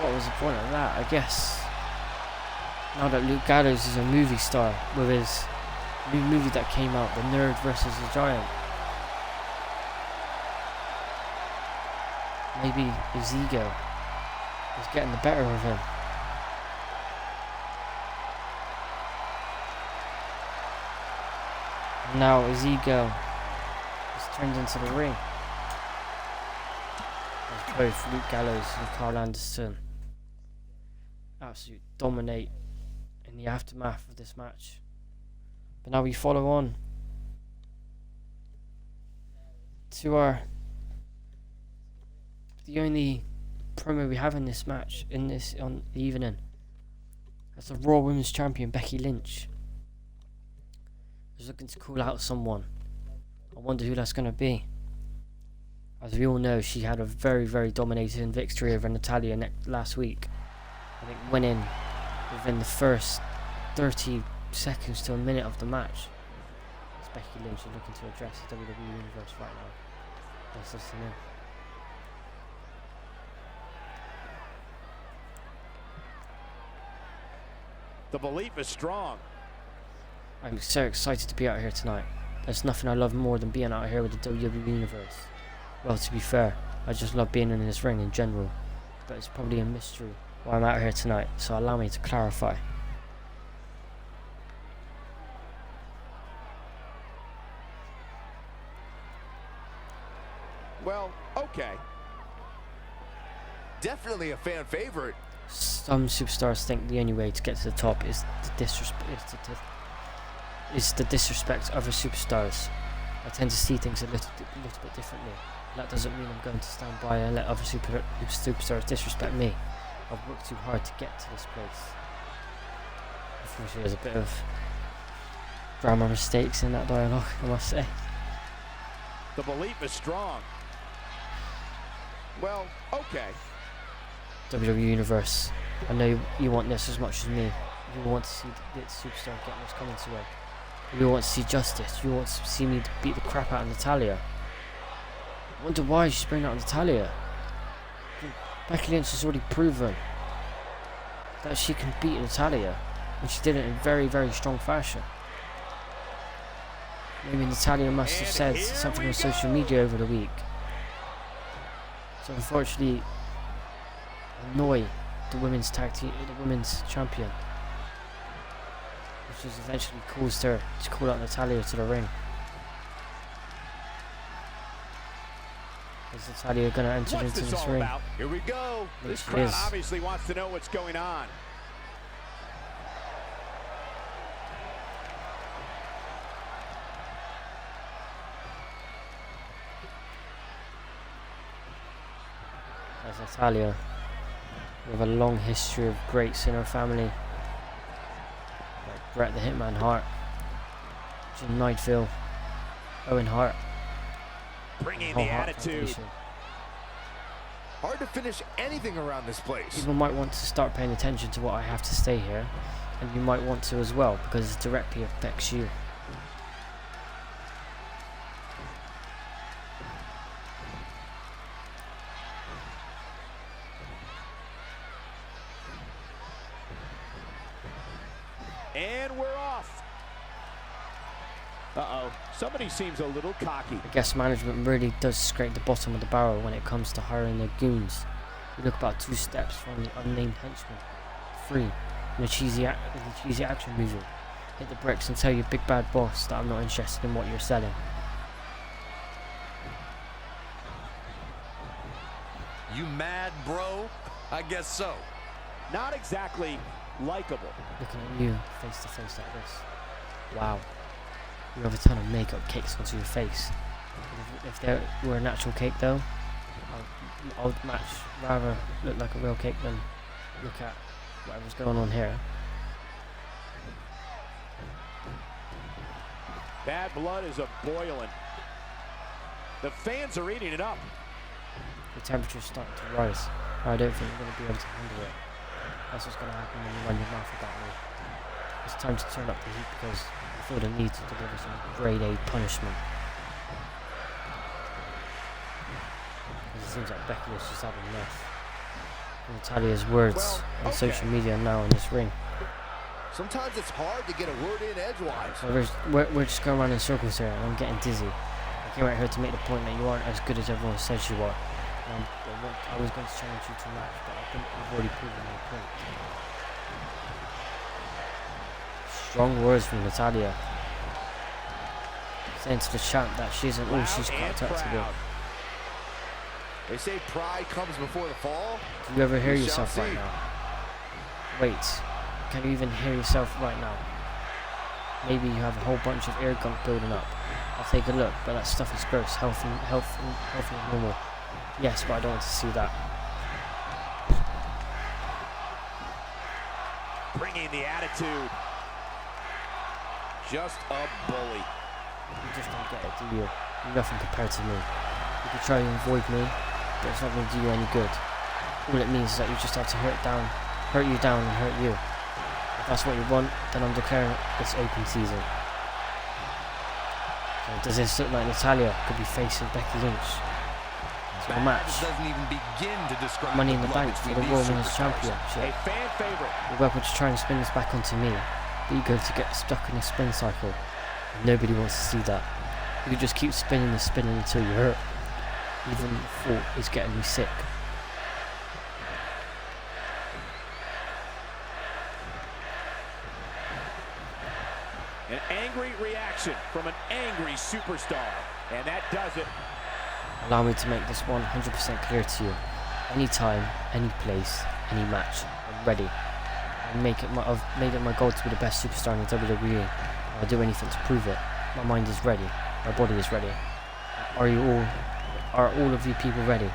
What was the point of that? I guess now that Luke Gallows is a movie star with his new movie that came out, The Nerd versus the Giant, maybe his ego is getting the better of him. And now his ego is turned into the ring. As both Luke Gallows and Carl Anderson absolutely dominate in the aftermath of this match. But now we follow on to the only promo we have in this match, on the evening. That's the Raw Women's Champion Becky Lynch. Is looking to call out someone. I wonder who that's going to be. As we all know, she had a very, very dominating victory over Natalya last week. I think winning within the first 30 seconds to a minute of the match. It's Becky Lynch looking to address the WWE Universe right now. Let's listen in. The belief is strong. I'm so excited to be out here tonight. There's nothing I love more than being out here with the WWE Universe. Well, to be fair, I just love being in this ring in general. But it's probably a mystery why I'm out here tonight, so allow me to clarify. Well, okay. Definitely a fan favorite. Some superstars think the only way to get to the top is to disrespect other superstars. I tend to see things a little bit differently. That doesn't mean I'm going to stand by and let other superstars disrespect me. I've worked too hard to get to this place. Unfortunately, there's a bit of grammar mistakes in that dialogue, I must say. The belief is strong. Well, okay. WWE Universe, I know you want this as much as me. You want to see the superstar get what's coming to her. You want to see justice. You want to see me beat the crap out of Natalya. I wonder why she's bringing out Natalya. Becky Lynch has already proven that she can beat Natalya, and she did it in very, very strong fashion. Maybe Natalya must have said something on social media over the week. So unfortunately, annoy the women's champion, which has eventually caused her to call out Natalya to the ring. Is Natalia going to enter What's into this this all ring? about? Here we go. This She crowd is. obviously wants to know what's going on. As Natalia, with a long history of greats in her family, like Bret the Hitman Hart, Jim Knightfield, Owen Hart, Bringing whole the Hart attitude. Foundation. Hard to finish anything around this place. People might want to start paying attention to what I have to say here, and you might want to as well, because it directly affects you. And we're off. Uh-oh. Somebody seems a little cocky. I guess management really does scrape the bottom of the barrel when it comes to hiring their goons. You look about 2 steps from the unnamed henchman, 3, in a cheesy action movie. Hit the bricks and tell your big bad boss that I'm not interested in what you're selling. You mad, bro? I guess so. Not exactly likable. Looking at you face to face like this. Wow. You have a ton of makeup cakes onto your face. If there were a natural cake though, I'll much rather look like a real cake than look at whatever's going on here. Bad blood is a-boiling. The fans are eating it up. The temperature's starting to rise. I don't think you're going to be able to handle it. That's what's going to happen when you run your mouth about me. It's time to turn up the heat because I feel the need to deliver some grade A punishment. Because it seems like Becky has just had enough. Natalia's words on social media now in this ring. Sometimes it's hard to get a word in edgewise. So we're just going around in circles here and I'm getting dizzy. I came out here to make the point that you aren't as good as everyone says you are. I was going to challenge you to a match, but I think you've already proven your point. Strong words from Natalia. Saying to the champ that she isn't all she's cracked up to be. They say pride comes before the fall. Do you ever hear We yourself shall right see. now? Wait, can you even hear yourself right now? Maybe you have a whole bunch of ear gunk building up. I'll take a look, but that stuff is gross, healthy and normal. Yes, but I don't want to see that. Bringing the attitude. Just a bully. You just don't get it, do you? You're nothing compared to me. You can try and avoid me, but it's not going to do you any good. All it means is that you just have to hurt you down and hurt you. If that's what you want, then I'm declaring it's open season. So does this look like Natalia could be facing Becky Lynch? So a match. Doesn't even begin to describe Money in the blood bank for between the Raw these Women's superstars. A Championship. fan favorite. You're welcome to try and spin this back onto me. Eager to get stuck in a spin cycle. Nobody wants to see that. You can just keep spinning and spinning until you hurt. Even the thought is getting me sick. An angry reaction from an angry superstar. And that does it. Allow me to make this 100% clear to you. Anytime, any place, any match, I'm ready. I've made it my goal to be the best superstar in the WWE. I'll do anything to prove it. My mind is ready. My body is ready. Are all of you people ready?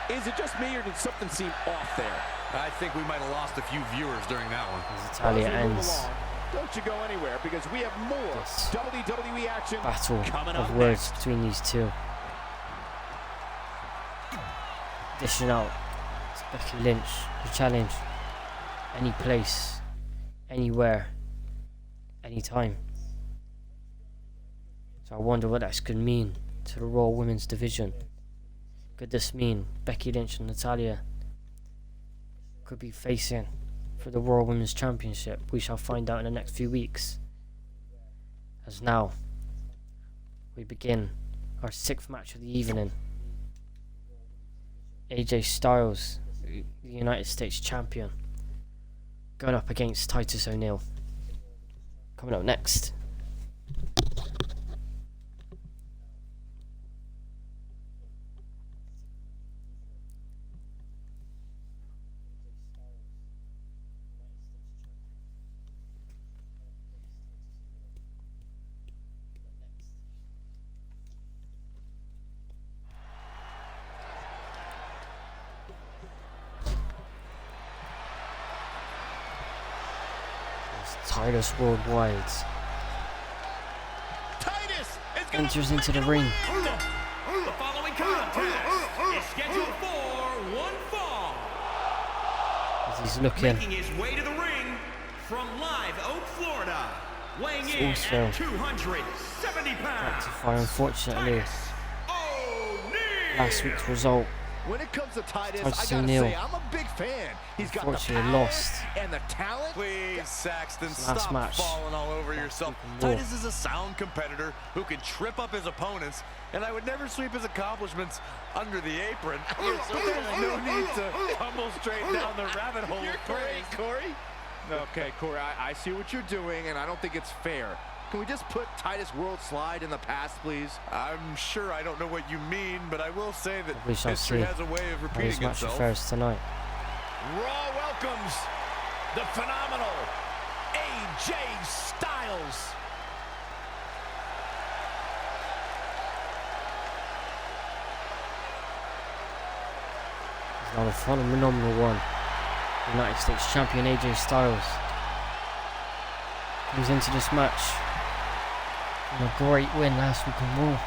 Is it just me or did something seem off there? I think we might have lost a few viewers during that one. As Well, Natalia as we move ends along, don't you go anywhere because we have more This WWE action battle coming up of words next. between these two. Dishing out to Becky Lynch, the challenge. Any place, anywhere, anytime. So I wonder what this could mean to the Raw Women's Division. Could this mean Becky Lynch and Natalia could be facing for the Raw Women's Championship? We shall find out in the next few weeks. As now, we begin our 6th match of the evening. AJ Styles, the United States Champion, going up against Titus O'Neil. Coming up next. Titus Worldwide enters into the ring. The following contest is scheduled for one fall. As he's looking, Making his way to the ring from Live Oak, Florida, weighing in also at 270 pounds. rectify, unfortunately, Titus O'Neil. last week's result. When it comes to Titus, Titus I gotta O'Neil, say, I'm a big fan. He's got the unfortunately, power lost. and the talent. Please, Saxton, Last stop match. falling all over yourself. More. Titus is a sound competitor who can trip up his opponents, and I would never sweep his accomplishments under the apron. But there's no need to tumble straight down the rabbit hole of praise. Corey. Okay, Corey, I see what you're doing, and I don't think it's fair. Can we just put Titus World Slide in the past, please? I'm sure I don't know what you mean, but I will say that We shall history see has a way of how this repeating match itself. fares tonight. Raw welcomes the phenomenal AJ Styles. He's now the phenomenal one. United States Champion AJ Styles comes into this match from a great win last week on Raw.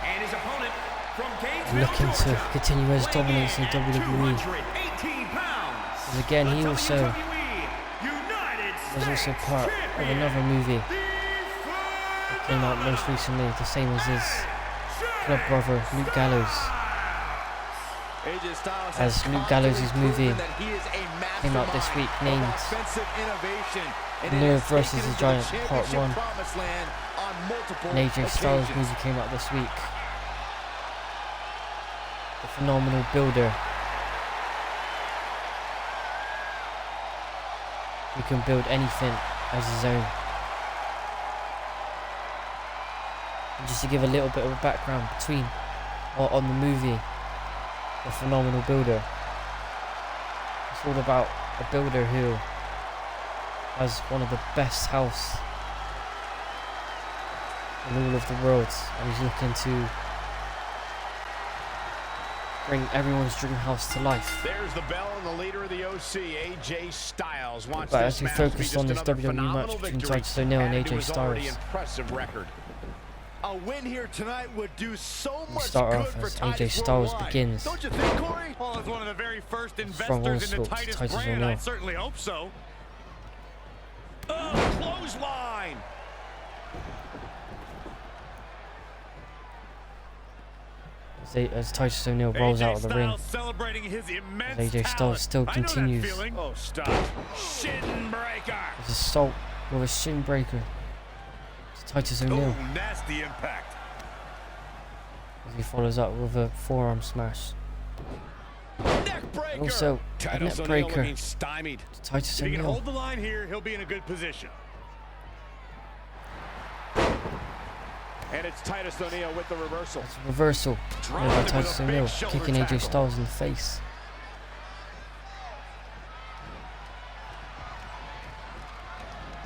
And his opponent from Gainesville, Looking to Georgia, continue his weighing dominance in at WWE. 218 pounds. And again, he The also WWE United was also States part of Champion, another movie the that came out most recently, the same as his club brother Luke Gallows. AJ Styles As has Luke Gallows' constantly movie proven that he is a came out this mastermind week, of named offensive innovation, and it Nerve has versus taken the him to Giant Part championship 1. promised land on multiple An AJ Styles occasions. movie came out this week. The phenomenal builder. Who can build anything as his own. And just to give a little bit of a background between or on the movie, The Phenomenal Builder. It's all about a builder who has one of the best house in all of the world, and he's looking to bring everyone's dream house to life. There's the bell and the leader of the OC, AJ Styles. Wants But this as we match to be focus just on this another WWE match phenomenal between victory Titus O'Neil and added to AJ his already Styles. impressive record. A win here tonight would do so We much start good off for as Titus AJ Styles worldwide. begins. Don't you think, Corey? Well, as one of the very first Strong investors in the onslaught to Titus Titus brand, O'Neil. I certainly hope so. Oh, clothesline. As Titus O'Neil rolls out of the ring. Celebrating his immense AJ Styles talent. still I know that continues. feeling. Oh, stop. Shin breaker. There's assault with a shin breaker. It's Titus O'Neil Oh, nasty impact. as he follows up with a forearm smash. Neck breaker. And also a Titus neck O'Neil breaker looking stymied. to Titus If he can O'Neil. hold the line here, he'll be in a good position. And it's Titus O'Neil with the reversal. It's a reversal made by Dropped him with Titus a big O'Neil, shoulder kicking AJ tackle. Styles in the face.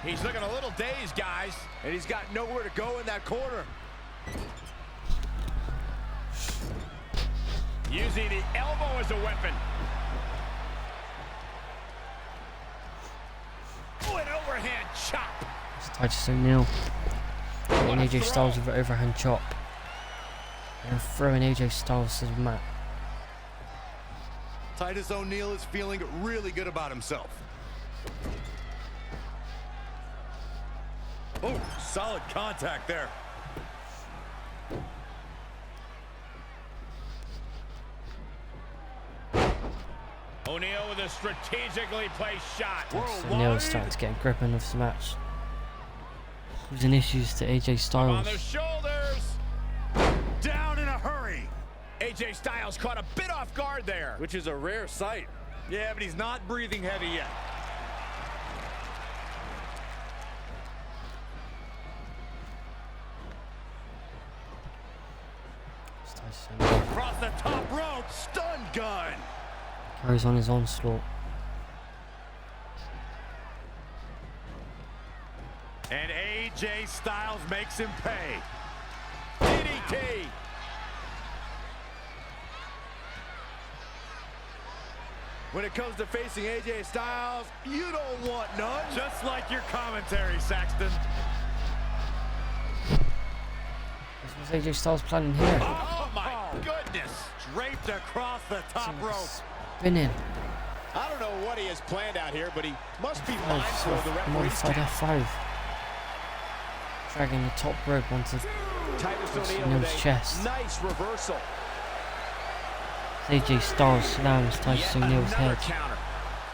He's looking a little dazed, guys, and he's got nowhere to go in that corner. Using the elbow as a weapon. Oh, an overhand chop. It's Titus O'Neil hitting AJ Styles with an overhand chop. And throwing AJ Styles to the mat. Titus O'Neil is feeling really good about himself. Oh, solid contact there. O'Neil with a strategically placed shot. Titus O'Neil is starting to get a grip on this match. Causing issues to AJ On Styles. the shoulders. Down in a hurry. AJ Styles caught a bit off guard there. Which is a rare sight. Yeah, but he's not breathing heavy yet. It's Titus O'Neil. Across the top rope. Stun gun. Carries on his onslaught. And AJ Styles makes him pay. DDT. When it comes to facing AJ Styles, you don't want none. Just like your commentary, Saxton. What's AJ Styles planning here? Oh my goodness. Draped across the top rope. Spinning. I don't know what he has planned out here, but he must be mindful of the referee's Modified count. F5. Dragging the top rope onto Titus O'Neil O'Neil's with a chest. nice reversal. AJ Styles slams Titus O'Neil's head. Counter.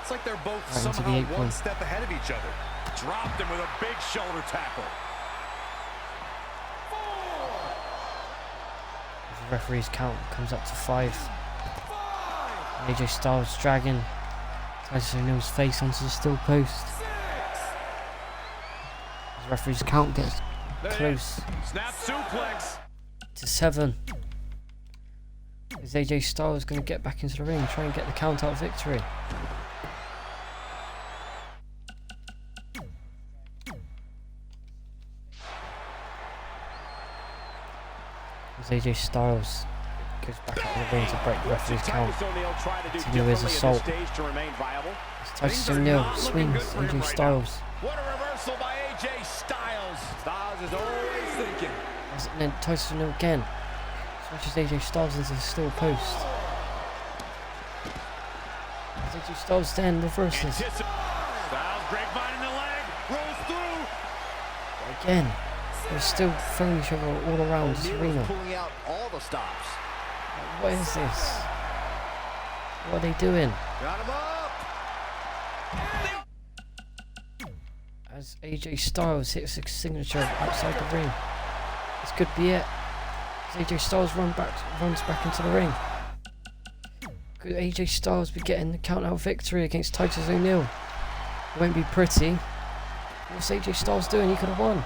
It's like they're both Right into the somehow apron. one step ahead of each other. Dropped him with a big shoulder tackle. As the referee's count comes up to 5. AJ Styles dragging Titus O'Neil's face onto the steel post. As the referee's count gets close Snap suplex. to 7. Is AJ Styles going to get back into the ring and try and get the count out victory? As AJ Styles goes back out of the ring to break the referee's count. Titus O'Neil trying to do Continue his differently at assault. this stage to remain viable. As Titus O'Neil swings AJ Styles. What a reversal by AJ Styles. Styles is always thinking. And then Titus O'Neil again. Smashes AJ Styles into the steel post. As AJ Styles then reverses. Styles grapevine in the leg. Rolls through. Again. They're still throwing each other all around this O'Neil arena. is pulling out all the stops. What is this? What are they doing? Got him up. As AJ Styles hits his signature outside the ring. This could be it. As AJ Styles runs back into the ring. Could AJ Styles be getting the count-out victory against Titus O'Neil? It won't be pretty. What's AJ Styles doing? He could have won.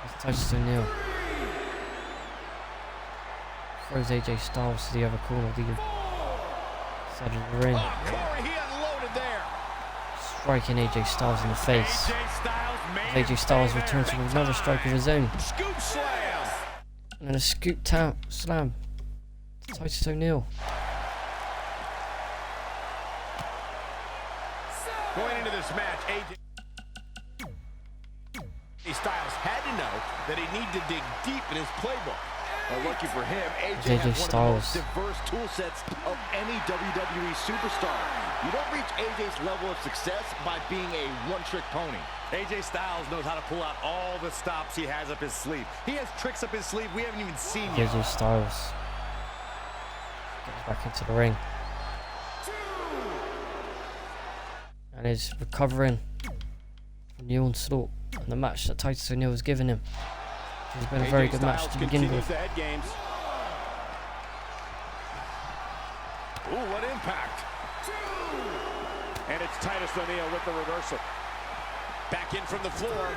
As Titus O'Neil throws AJ Styles to the other corner of the side of the ring. Oh, Corey, he unloaded there. Striking AJ Styles in the face. AJ Styles As AJ Styles returns with another strike of his own. Scoop slam. And then a scoop slam to Titus O'Neil. Going into this match, AJ Styles had to know that he needed to dig deep in his playbook. Well, lucky for him, AJ has one of the most diverse tool sets of any WWE superstar. You don't reach AJ's level of success by being a one-trick pony. AJ Styles knows how to pull out all the stops he has up his sleeve. He has tricks up his sleeve we haven't even seen yet. AJ Styles gets back into the ring. And is recovering from the onslaught and the match that Titus O'Neil has given him. Which has been a very good match to begin with. Ooh, what impact. And it's Titus O'Neil with the reversal. Back in from the floor.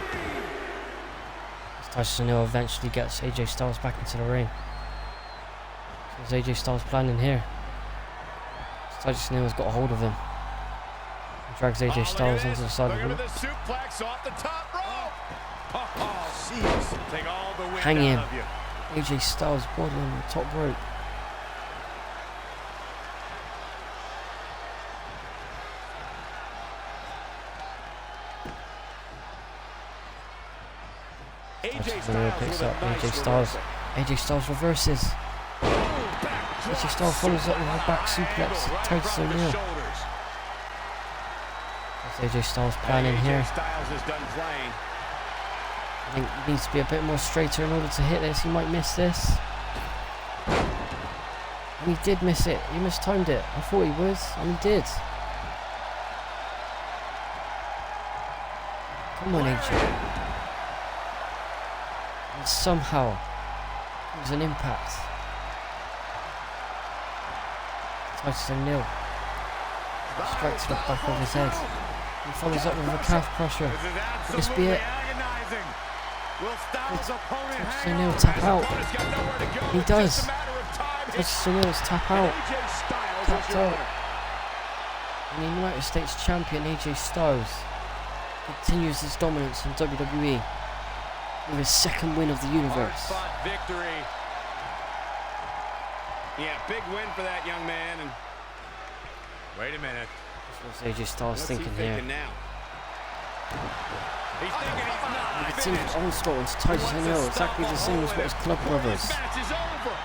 As Titus O'Neil eventually gets AJ Styles back into the ring. So is AJ Styles planning here? As Titus O'Neil has got a hold of him. And drags AJ Styles onto the side of the ring. Suplex off the top rope. Oh, jeez. Take all the wind Hanging. out of you. AJ Styles body on the top rope. AJ Styles picks up AJ Styles. AJ Styles reverses. AJ Styles follows up with a back suplex to Titus O'Neil. That's AJ Styles planning here. Styles is done playing. I think he needs to be a bit more straighter in order to hit this. He might miss this. And he did miss it. He mistimed it. I thought he would, and he did. Come on, AJ. And somehow, it was an impact. Titus O'Neil strikes the back of his head. He follows up with a calf crusher. Could this be it? Titus O'Neil tap out. He does. Titus O'Neil's tap out. Tapped out. And the United States champion AJ Styles continues his dominance in WWE. with his second win of the universe. Hard-fought victory. Yeah, big win for that young man. And wait a minute. That's what AJ Styles thinking here. now? He's thinking he's not. You can see his onslaught into Titus O'Neil, exactly the same as what his club brothers, Match is over.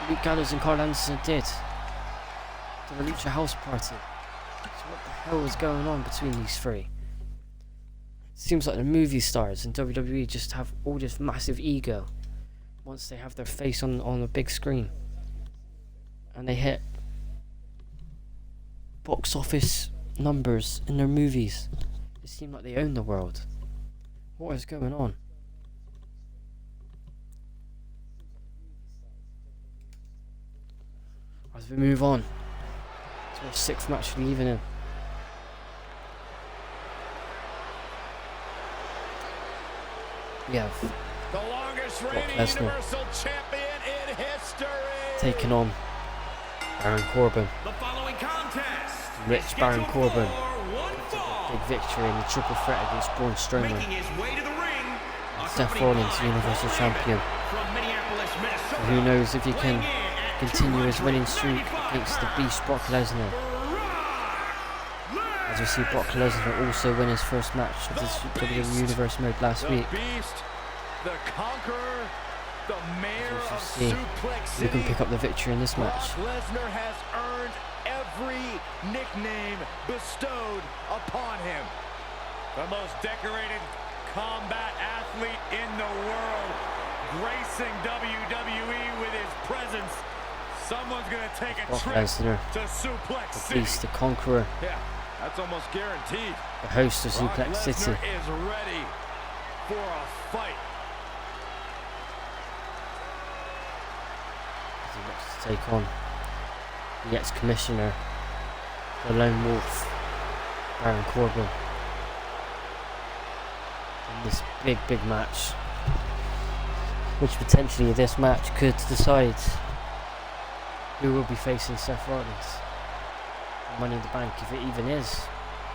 Luke Gallows and Carl Anderson, did. The Lucha House Party. So what the hell is going on between these three? Seems like the movie stars in WWE just have all this massive ego once they have their face on a big screen. And they hit box office numbers in their movies. It seems like they own the world. What is going on? As we move on to our 6th match of the evening. We have The longest reigning Lesnar Universal Champion in history. taking on Baron Corbin. The following contest Rich is Baron scheduled Corbin. for one fall. Big victory in the triple threat against Braun Strowman. Making his way to the ring, Seth accompanied Rollins, by Universal Paul Champion. Heyman from Minneapolis, Minnesota. Who knows if he can Weighing in at continue his winning streak 295 against the Beast Brock Lesnar. Brock As we see Brock Lesnar also win his first match of the WWE Universe mode last The week. Beast, the Conqueror, the Mayor As you of see, Suplex we can City. pick up the victory in this Brock match. Lesnar has earned every nickname bestowed upon him. The most decorated combat athlete in the world, gracing WWE with his presence. Someone's going to take a Brock trip Lesnar, to Suplex the City. Beast, the Conqueror, Yeah, that's almost guaranteed. the host of Brock Suplex City. Lesnar is ready for a fight. As he looks to take on the ex-commissioner, the Lone Wolf, Baron Corbin. In this big match, which potentially this match could decide who will be facing Seth Rollins for Money in the Bank, if it even is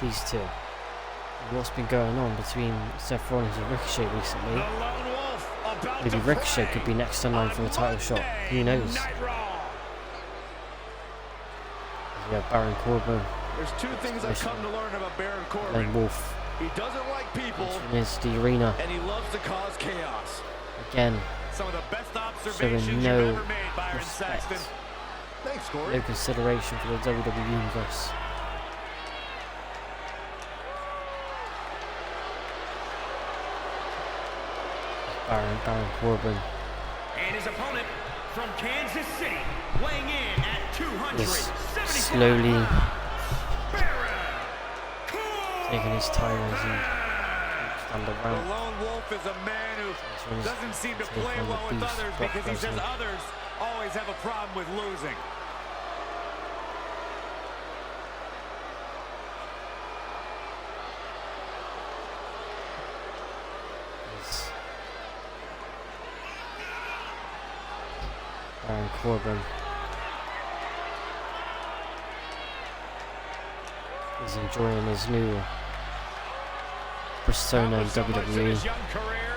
these two. And what's been going on between Seth Rollins and Ricochet recently? The Lone Wolf about Maybe to Ricochet prey could be next in line for the title on shot. Monday Who knows? Night Raw. We have Baron Corbin, There's two things I've come to learn about Baron Corbin. Lone Wolf, He doesn't like people, entering into the arena and he loves to cause chaos. again. Some of the best observations no you've ever made, Byron respect, Saxton. Thanks, Corey. no consideration for the WWE Universe. Baron Corbin And his opponent from Kansas City, weighing in at is 275 slowly Baron taking his time as he walks down the The ramp. Lone Wolf is a man who doesn't seem to play well with others because he says others always have a problem with losing. Baron Corbin is enjoying his new persona in So much in WWE, his young career,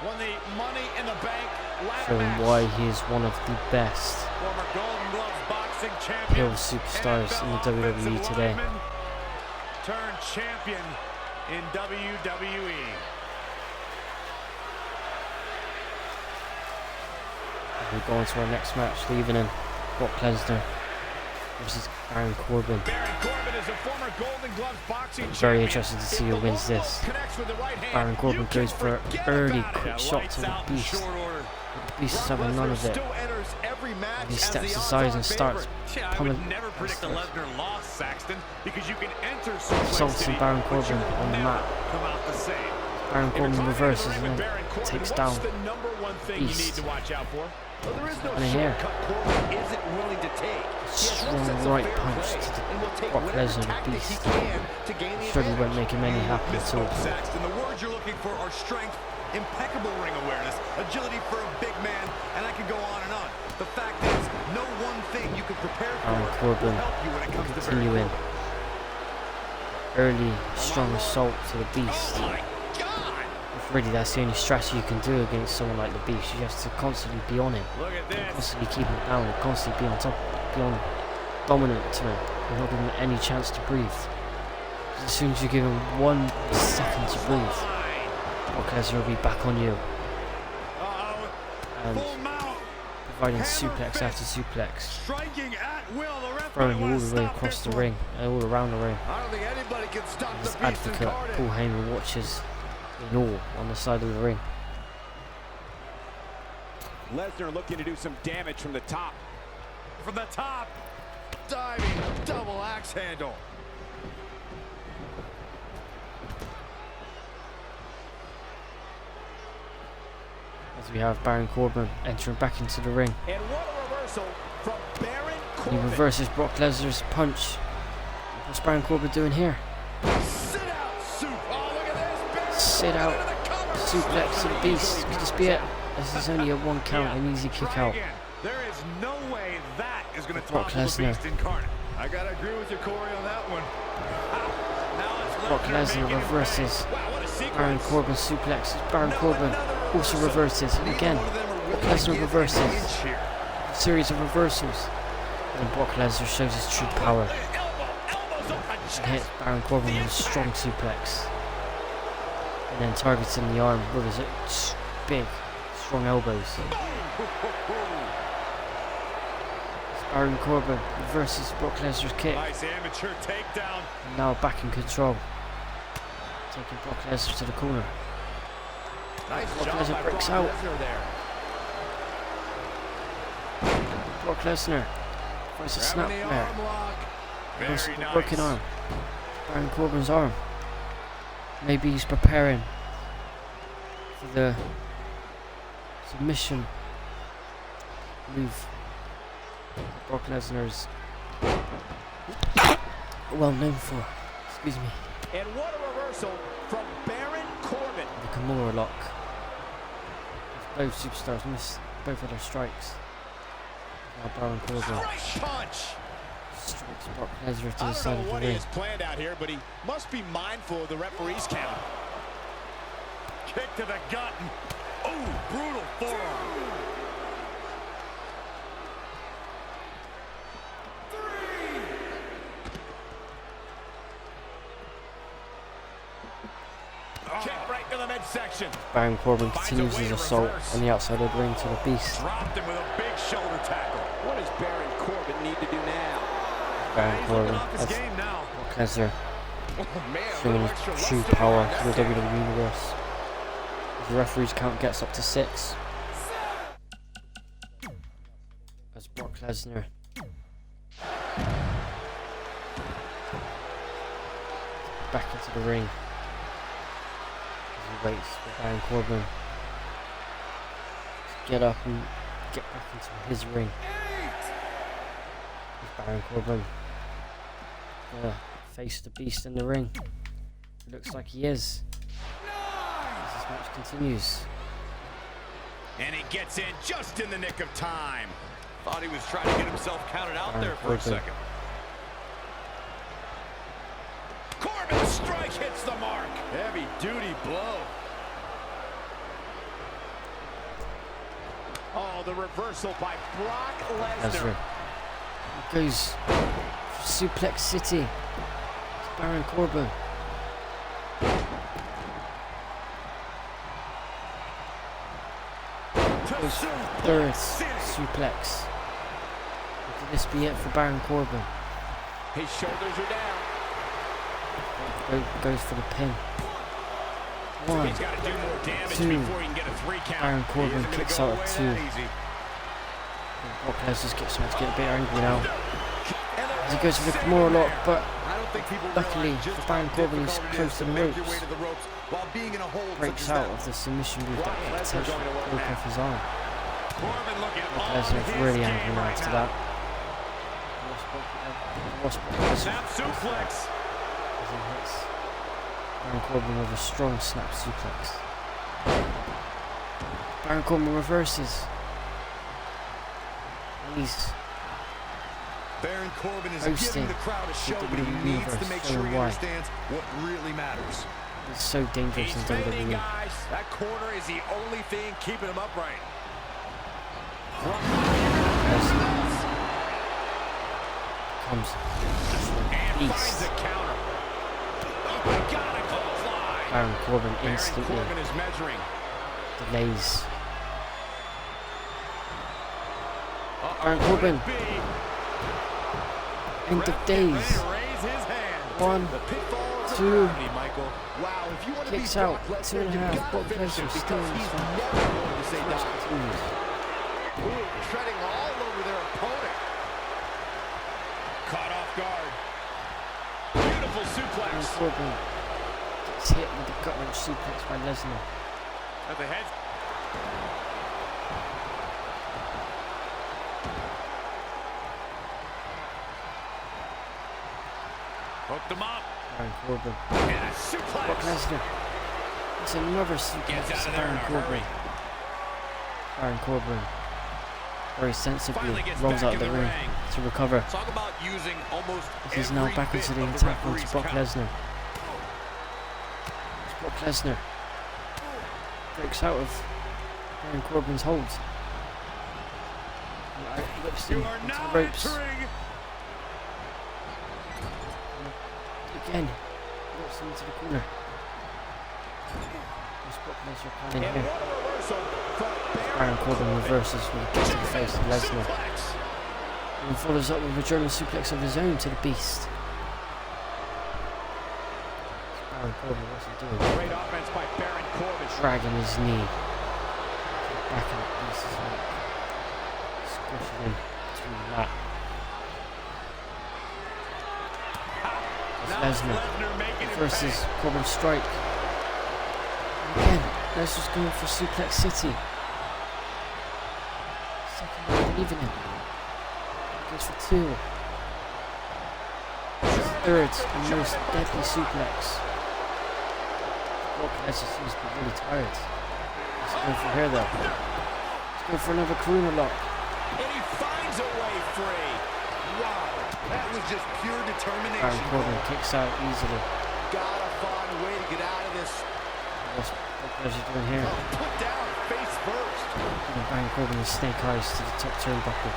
won the Money in the Bank ladder showing match. why he is one of the best Former Golden Gloves boxing champion, heel superstars in the NFL WWE offensive today. lineman, turned champion in WWE. We go on to our next match, the evening. Brock Lesnar versus Baron Corbin. Baron Corbin is a former Golden Gloves boxing champion. Very interested to see If who the wins Lone this. Wolf connects with the right hand, Baron Corbin you can goes for an forget early about it. quick shot to the Lights out in Beast. short order. The Beast is having none of it. Still enters every match He as steps the aside and odds-on starts favorite. Yeah, I pummeling would never predict a Lesnar. Lesnar loss, Saxton, because you can enter Suplex Assaults City, Baron but you Corbin will on the never mat. come out the same. Baron If you're Corbin talking reverses to and with then Baron Corbin, takes what's down the number one thing you Beast. need to watch out for? Well, there is no And here, shortcut Corbin isn't willing to take. He has no strong sense of right fair punch play to the and will take Brock whatever Lesnar, the tactic he Beast. can to gain the Surely advantage. won't make him any happy at all. Saxton, the words you're looking for are strength, impeccable ring awareness, agility for a big man, and I could go on and on. The fact is, no one thing you can prepare for Baron will Corbin help you when it comes to continuing. Early strong assault to the Beast. Oh my God! Really, that's the only strategy you can do against someone like the Beast. You have to constantly be on him, Look at this. constantly keep him down, and constantly be on top, be on dominant to him, and not give him any chance to breathe. As soon as you give him 1 second to breathe, Brock Lesnar will be back on you, and providing suplex after suplex, Striking at will. The referee throwing you all wants the to way stop across this the one. ring, and all around the ring. I don't think anybody can stop His the Beast advocate, incarnate. Paul Heyman, watches in awe on the side of the ring. Lesnar looking to do some damage from the top. From the top. Diving double axe handle. As we have Baron Corbin entering back into the ring. And what a reversal from Baron He Corbin. reverses Brock Lesnar's punch. What's Baron Corbin doing here? Sit out, soup. Oh, look at this. Baron Sit Corbin out. into the cover. Suplex to the Beast. Could this be it? This is only a 1 count, an easy kick Try out. again. There is no way that is going to Brock topple the Lesnar. Beast incarnate. I gotta agree with you, Corey, on that one. Now it's Brock Lesnar making his reverses Wow, what a sequence. Baron Corbin suplexes. Baron Corbin also reverses. And again, Brock Lesnar reverses. A series of reversals. And Brock Lesnar shows his true power. And hits Baron Corbin with a strong suplex. And then targets him in the arm with his big, strong elbows. Baron Corbin reverses Brock Lesnar's kick. Nice amateur takedown. And now back in control. Taking Brock Lesnar to the corner. Nice Brock job Lesnar by breaks Brock out. Lesnar there. Brock Lesnar finds a snap Grabbing the there. arm lock. Reverses Very the nice. broken arm. Baron Corbin's arm. Maybe he's preparing for the submission move. Brock Lesnar's well known for. Excuse me. And what a reversal from Baron Corbin. The Kimura lock. Both superstars missed both of their strikes. Now Baron Corbin Strike punch. strikes Brock Lesnar to I the don't side know of what the he ring. has planned out here, but he must be mindful of the referee's count. Kick to the gut. Ooh, brutal forearm. Kick right to the midsection. Baron Corbin continues his assault on the outside of the ring to the Beast. Dropped him with a big shoulder tackle. What does Baron Corbin need to do now? Baron He's Corbin looking off his as game now. Brock Lesnar Oh, man, showing little his extra true luster power behind to the that kick. WWE Universe. As the referee's count gets up to 6. As Brock Lesnar back into the ring. As he waits for Baron Corbin to get up and get back into his ring. As Baron Corbin gonna face the Beast in the ring. It looks like he is. As this match continues. And he gets in just in the nick of time. Thought he was trying to get himself counted out Baron there for a Corbin. second. Corbin's strike hits the mark. Heavy duty blow. Oh, the reversal by Brock Lesnar. Lesnar. He goes for Suplex City. It's Baron Corbin. Goes for the third suplex. Could this be it for Baron Corbin? His shoulders are down. Goes for the pin. One. He's got to do more damage Two. before he can get a 3 count. Baron He Corbin isn't gonna kicks go out away at 2. that easy. Brock Lesnar's starting to get a bit angry now. And they're As he goes for the all Kimura lock, there. but I don't think people luckily realize just for Baron how Corbin, he's difficult it close is to the make your ropes. way to the ropes while being in a hold Breaks such as out that. of the submission move that Brock could Lesnar potentially going to work broke now. off his arm. Corbin looking Brock on Lesnar's his really game angry now right after now. that. Watch Brock Lesnar Snap suplex. as he hits Baron Corbin with a strong snap suplex. Baron Corbin reverses. And he's Baron Corbin is hosting giving the crowd a show, the but he WWE needs to Universe make showing sure he why. understands what really matters. is so dangerous in WWE. Guys. That corner is the only thing keeping him upright. Comes And beast. finds a counter. Oh my God, a clothesline. Baron Corbin Baron instantly Corbin is measuring. delays. Baron Corbin. End of days. 1, 2, kicks out, 2.5, Brock Lesnar still in this match. Treading all over their opponent. Caught off guard. Beautiful Baron suplex. Corbin gets hit with the gut-wrench suplex by Lesnar. At the head. Hooked them up. Baron Corbin. And a Brock suplex. Lesnar. It's another Gets suplex out to of there in Baron a Corbin. hurry. Baron Corbin very sensibly Finally gets rolls back out in of the the ring ring. to recover. Talk about using almost He's now every back bit into the of attack onto referee's Brock count. Lesnar. Brock Lesnar breaks out of Baron Corbin's hold. Whips him You are into now the ropes. entering. Again, whips him into the corner. What's Brock Lesnar planning And here? what a reversal from Baron Corbin reverses with a kick to the face of Lesnar. suplex. And follows up with a German suplex of his own to the Beast. Baron Corbin, what's he doing? Great offense by Baron Corbin. Dragging his knee back in the Beast's neck. Squishing him between the mat. Now it's Lesnar Lesnar making it versus pay. Corbin strike. Again, Lesnar's going for Suplex City. Second one, believing him. Goes for 2. Third and most deadly suplex. Brock Lesnar seems to be really tired. He's going for her though. He's going for another Karuna lock. And he finds a way free. Wow, that was just pure Baron determination. Corbin kicks out easily. Gotta find a way to get out of this. What's Brock Lesnar doing here? Put down face first. Giving Baron Corbin his snake eyes to the top turnbuckle.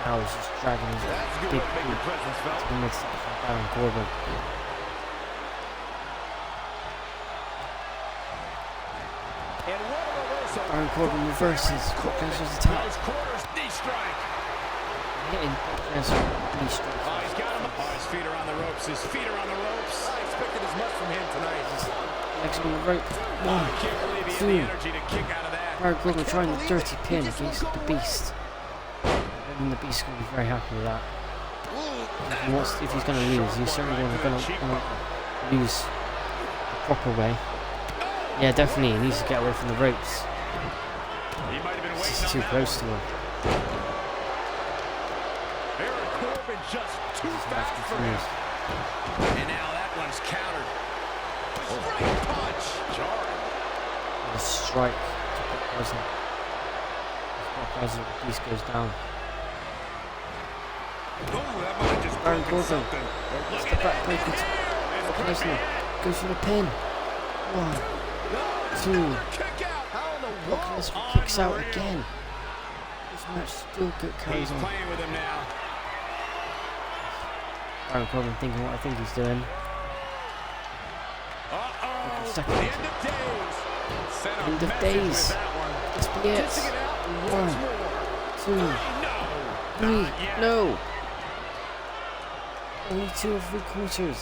Now he's just dragging his That's a good big way to make your boot presence to felt. the midsection of Baron Corbin. And what a reversal. Baron Corbin reverses Brock Lesnar's attack. Those corners, knee strike. Hitting Brock Lesnar knee strike. Oh, he's got him. Oh, his feet are on the ropes. His feet are on the ropes. I expected as much from him tonight. Legs on the rope. I 1, can't believe he had 2. the energy to kick out of that. Baron Corbin trying the dirty pin against the Beast. And the Beast going to be very happy with that. If he's going to lose, he's certainly going to lose the proper way. Yeah, definitely, he needs to get away from the ropes. He might have been This waiting is too on that close one. to him. Baron Corbin just too This fast match for him. continues. And now that one's countered. Straight punch. Jarring. The strike to Brock Lesnar. As Brock Lesnar, the Beast goes down. Oh, that might have just Baron broken Corbin. something. It's the backbreaker to Brock Lesnar. Goes for the pin. 1, 2. Kick out. How in the Brock world? Lesnar kicks out again. This match still good carries He's on. playing with him now. Baron Corbin thinking what I think he's doing. Uh-oh. Second. End of days. Sent a End of message days. with that one. This be it. Kissing it out 1, once more. 2, No. 3. Not yet. No. Only 2 or 3 quarters.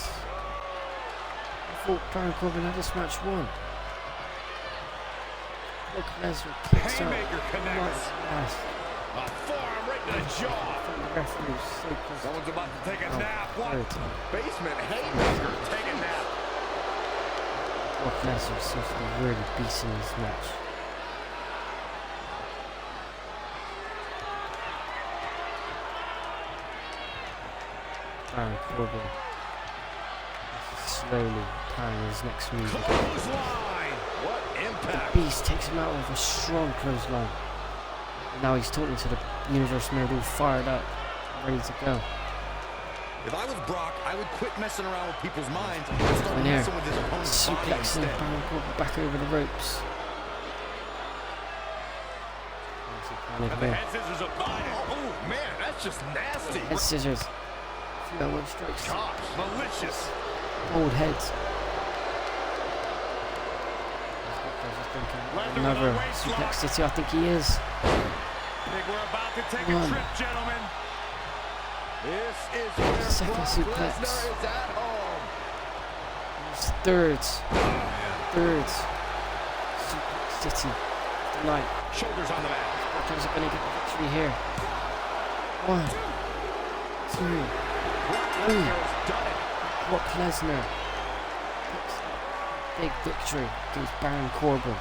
I thought Baron Corbin had this match won. Brock Lesnar kicks out. Haymaker connects. Nice. A forearm right to the jaw. From the referee, so close. Someone's about to take a Oh, nap. What? third time. Basement haymaker. Take a nap. Brock Lesnar seems to be really beating this match. Baron Corbin is slowly planning his next move. Clothesline. What impact. Beast takes him out with a strong clothesline. And now he's talking to the Universe Mirror, all fired up, ready to go. If I was Brock, I would quit messing around with people's minds and start And here, messing with his opponent's body suplexing instead. Baron Corbin back over the ropes. And the head scissors applied. Oh, man, that's just nasty. Head scissors. Few elbow strikes. Gosh, malicious. Old heads. Another suplex city, I think he is. I think we're about to take a trip, gentlemen. This is where Second Brock suplex. Lesnar is at home. It's thirds. Thirds. Suplex city. Tonight. Shoulders on the mat. Brockers are going to get the victory here. 1, 2, 3. Lesnar's done it. Brock Lesnar. Big victory against Baron Corbin.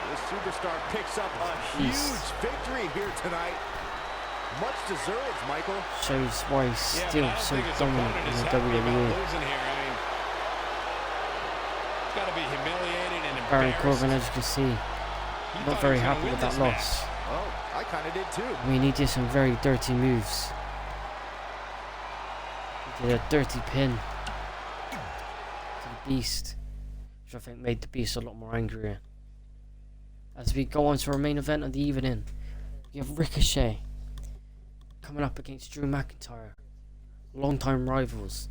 The superstar picks up a huge victory here tonight. Much deserved, Michael. Shows why he's still so dominant in the WWE. It's got to be humiliating and Baron Corbin, embarrassing. as you can see, not very happy with that loss. Oh, I kind of did too. I mean, he did some very dirty moves. He did a dirty pin to the Beast, which I think made the Beast a lot more angrier. As we go on to our main event of the evening, we have Ricochet coming up against Drew McIntyre, longtime rivals.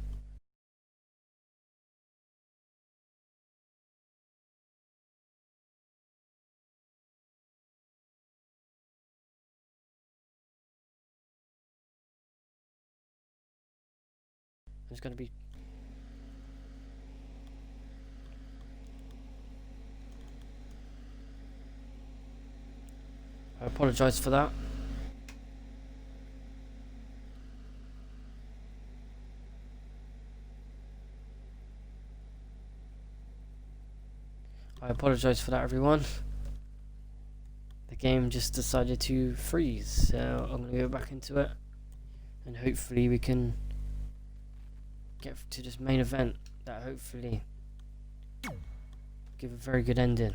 It's going to be I apologise for that. I apologise for that, everyone. The game just decided to freeze, so I'm going to go back into it, and hopefully we can get to this main event that hopefully give a very good ending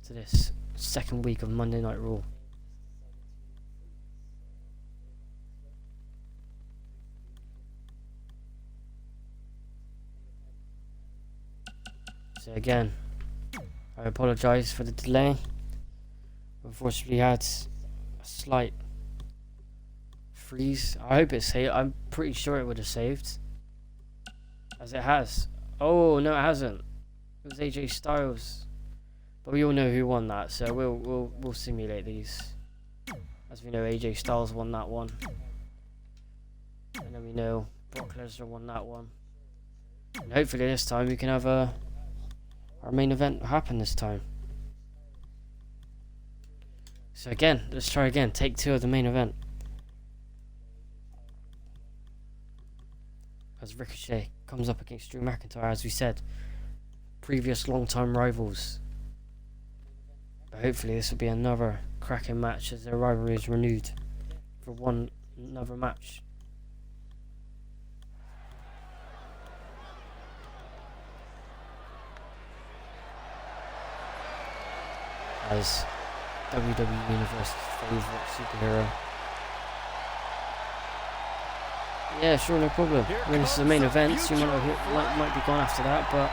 to this second week of Monday Night Raw. So again, I apologise for the delay. Unfortunately, I had a slight freeze. I hope it saved. I'm pretty sure it would have saved, as it has. Oh no, it hasn't. It was AJ Styles, but we all know who won that, so we'll simulate these. As we know, AJ Styles won that one, and then we know Brock Lesnar won that one. And hopefully this time we can have our main event happen this time. So again, let's try again. Take 2 of the main event. As Ricochet comes up against Drew McIntyre, as we said, previous long-time rivals. But hopefully this will be another cracking match as their rivalry is renewed for another match. As WWE Universe's favourite superhero. Yeah, sure, no problem. I mean, this is the main event, so you might be gone after that, but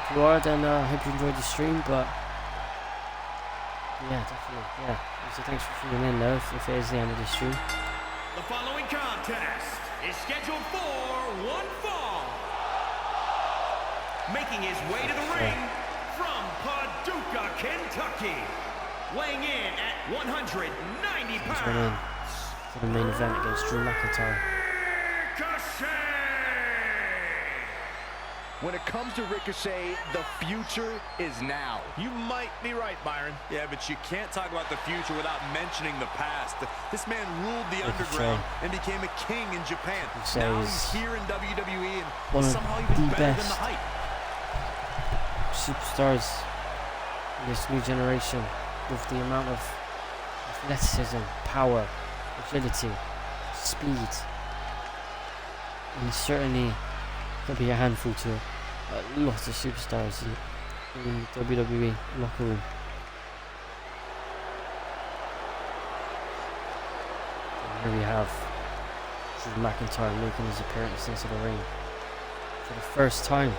if you are, then I hope you enjoyed the stream, but yeah, definitely, yeah. So thanks for tuning in, though, if it is the end of the stream. The following contest is scheduled for one fall. Making his way to the ring from Paducah, Kentucky. Weighing in at 190 pounds. For the main event against Drew McIntyre. Ricochet! When it comes to Ricochet, the future is now. You might be right, Byron. Yeah, but you can't talk about the future without mentioning the past. This man ruled the underground and became a king in Japan. Now he's here in WWE and somehow even better than the hype. Superstars in this new generation, with the amount of athleticism, power, agility, speed, and certainly there'll be a handful to a lot of superstars in the WWE locker room. Here we have Drew McIntyre making his appearance into the ring for the first time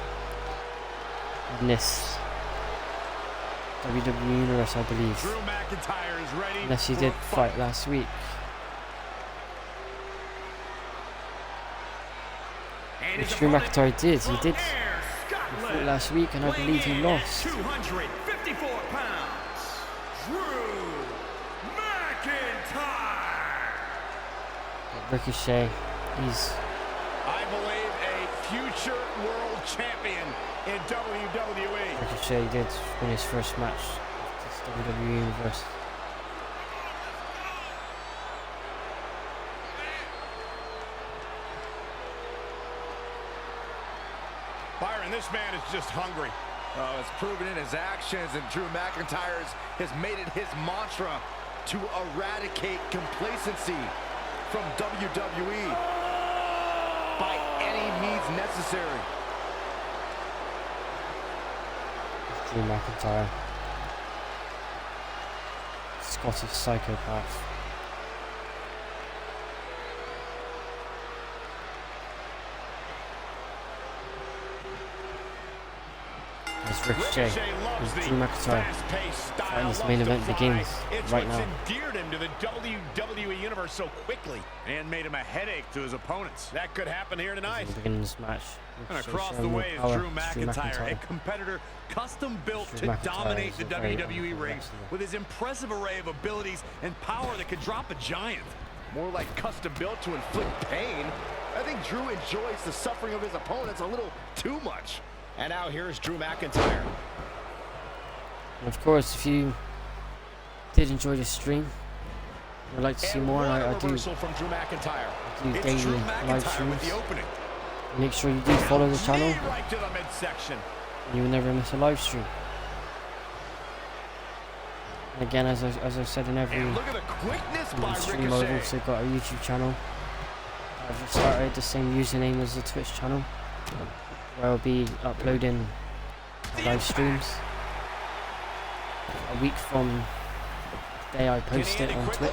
in this WWE Universe, I believe. Drew McIntyre is ready. Unless he did fight last week. Which Drew McIntyre did. He did. He fought last week and I believe he lost. 254 pounds, Drew McIntyre. Ricochet, he's, I believe, a future world champion in WWE. Ricochet did win his first match of this WWE Universe. Byron, this man is just hungry. It's proven in his actions, and Drew McIntyre has made it his mantra to eradicate complacency from WWE by any means necessary. Drew McIntyre, Scottish psychopath. As Ricochet, as Drew McIntyre, and this main event begins right now. Endeared him to the WWE Universe so quickly and made him a headache to his opponents. That could happen here tonight. Beginning this match, And Ricochet across the showing more way is power. Drew McIntyre, a competitor custom built Drew to McIntyre dominate is the a very WWE unbelievable ring wrestler. with his impressive array of abilities and power that could drop a giant. More like custom built to inflict pain. I think Drew enjoys the suffering of his opponents a little too much. And now here's Drew McIntyre. And of course, if you did enjoy this stream, would like to see more, and I do From Drew McIntyre. daily live streams. Make sure you do follow the channel, Right to the midsection. and you will never miss a live stream. And again, as I said in every And look at the quickness by stream, I've Ricochet. also got a YouTube channel. I've started the same username as the Twitch channel, where I'll be uploading live streams a week from the day I post it on Twitch.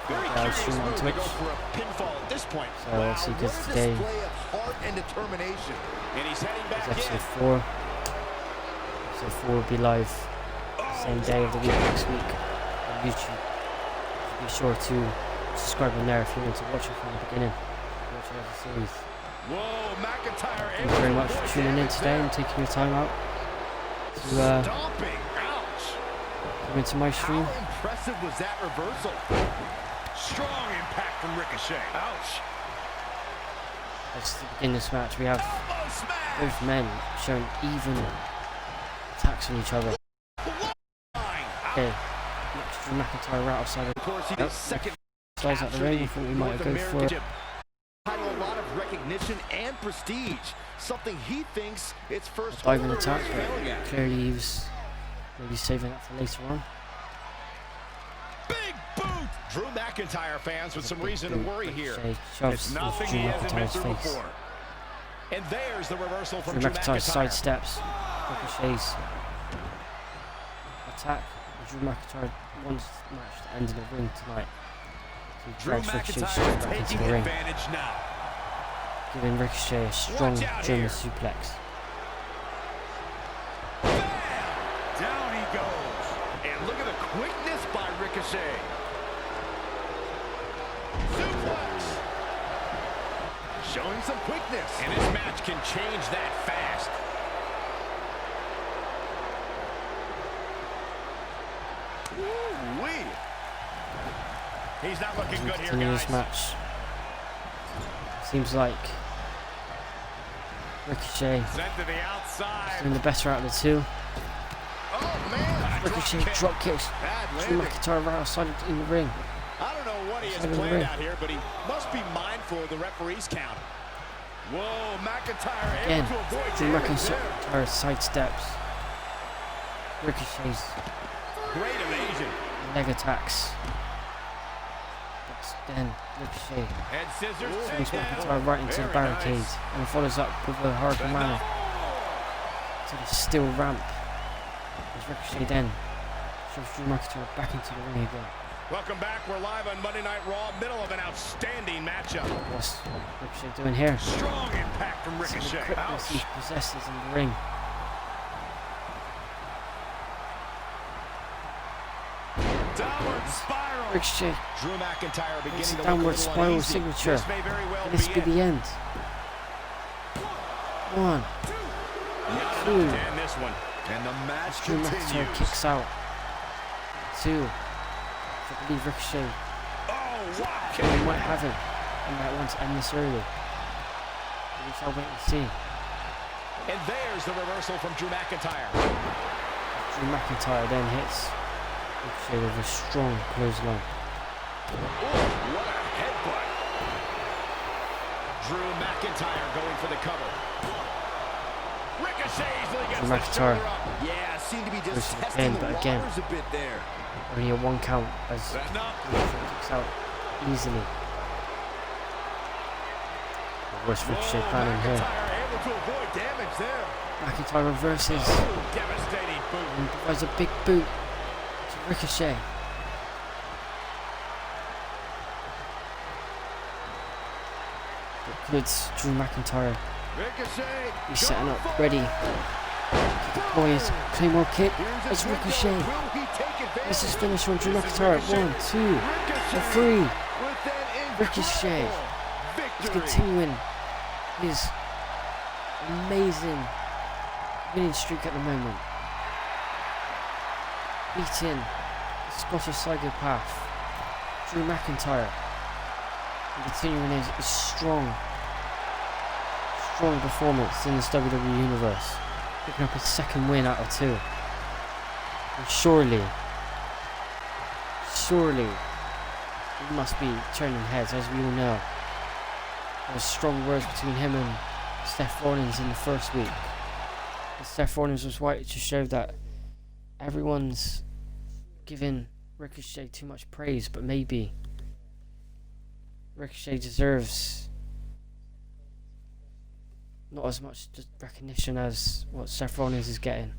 Very I curious stream on move to Twitch. go for a pinfall at this point. So obviously, because What a today display of heart and determination. And he's heading is back episode in. 4. Episode 4 will be live the same day of the week next week on YouTube. Be sure to subscribe on there if you want to watch it from the beginning. Watch it as a series. Whoa, McIntyre. Thank you very much for tuning in today and taking your time out to Stomping. Ouch. come into my stream. How impressive was that reversal? Strong impact from Ricochet. Ouch. Let's begin this match. We have Elbow smash. both men showing even attacks on each other. Okay, next Drew McIntyre right outside of Of course, he did second. slides out the ring. I thought we might go for it. Title a lot of recognition and prestige. Something he thinks it's first. Diving attack, failing but at. clearly he was maybe saving that for later on. Big boot. Drew McIntyre fans with some reason to worry here. Ricochet shoves It's with nothing Drew he hasn't been McIntyre's through face. before. And there's the reversal from Drew Drew McIntyre McIntyre. sidesteps Ricochet's attack. Drew McIntyre wants the match to end in the ring tonight. So he Drew drags Ricochet McIntyre straight back into taking the ring, advantage now. giving Ricochet a strong Watch out German here. suplex. Bam! Down he goes. And look at the quickness by Ricochet. Suplex. Showing some quickness. And this match can change that fast. Woo-wee. He's not looking As we good here, continue this guys. match, seems like Ricochet Sent to the is outside. doing the better out of the two. Oh, man. Ricochet drop kicks Bad Drew landing. McIntyre right outside in the ring. I don't know what he has Outside of the planned ring. out here, but he must be mindful of the referee's count. Whoa, McIntyre Again, able to avoid Drew damage there. McIntyre sidesteps Ricochet's Great evasion. leg attacks. But then Ricochet Head scissors. sends McIntyre right into the barricade and follows up with a hurricane runner to the steel ramp. As Ricochet then shoves Drew McIntyre back into the ring again. Welcome back. We're live on Monday Night Raw, middle of an outstanding matchup. What's Ricochet doing here? Strong impact from See the Ricochet. quickness he possesses in the ring. Downward spiral. Ricochet. Drew McIntyre beginning It's a to downward look a little spiral uneasy. signature. This may very well Can this be the end? 1, 2. And this one. And the match Drew McIntyre continues. kicks out. 2. I believe Ricochet Oh, wow. might have him. He might want to end this early. But we shall wait and see. And there's the reversal from Drew McIntyre. Drew McIntyre then hits Ricochet with a strong clothesline. Ooh, what a headbutt. Drew McIntyre going for the cover. Ricochet easily gets Drew the McIntyre shoulder up. Yeah, seemed to be goes just to the testing pin, the but again, waters a bit there. only a 1 count as Setting up. Ricochet kicks out easily. What's Ricochet planning here? McIntyre able to avoid damage there. McIntyre reverses Oh, devastating boot. and provides a big boot to Ricochet. But could Drew McIntyre Ricochet. be setting up ready? Boys, Claymore kick as Ricochet. This is finished on Drew McIntyre. 1, 2, and 3. Ricochet is continuing his amazing winning streak at the moment. Beating the Scottish psychopath Drew McIntyre and continuing his strong performance in this WWE Universe, picking up his 2nd win out of 2. And surely he must be turning heads, as we all know. There was strong words between him and Seth Rollins in the first week. And Seth Rollins was right to show that everyone's giving Ricochet too much praise, but maybe Ricochet deserves not as much just recognition as what Seth Rollins is getting.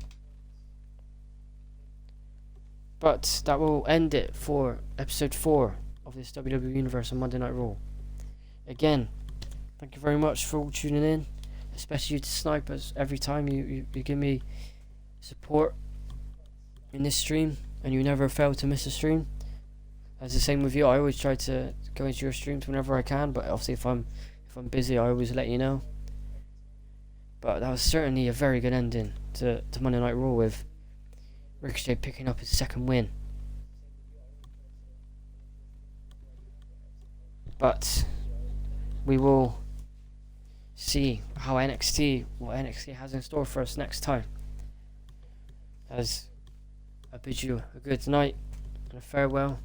But that will end it for episode 4 of this WWE Universe on Monday Night Raw. Again, thank you very much for all tuning in, especially you to Snipers. Every time you give me support in this stream, and you never fail to miss a stream. As the same with you, I always try to go into your streams whenever I can, but obviously if I'm busy, I always let you know. But that was certainly a very good ending to Monday Night Raw, with Ricochet picking up his 2nd win. But we will see what NXT has in store for us next time. As I bid you a good night and a farewell,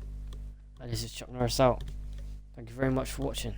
and this is Chuck Norris out. Thank you very much for watching.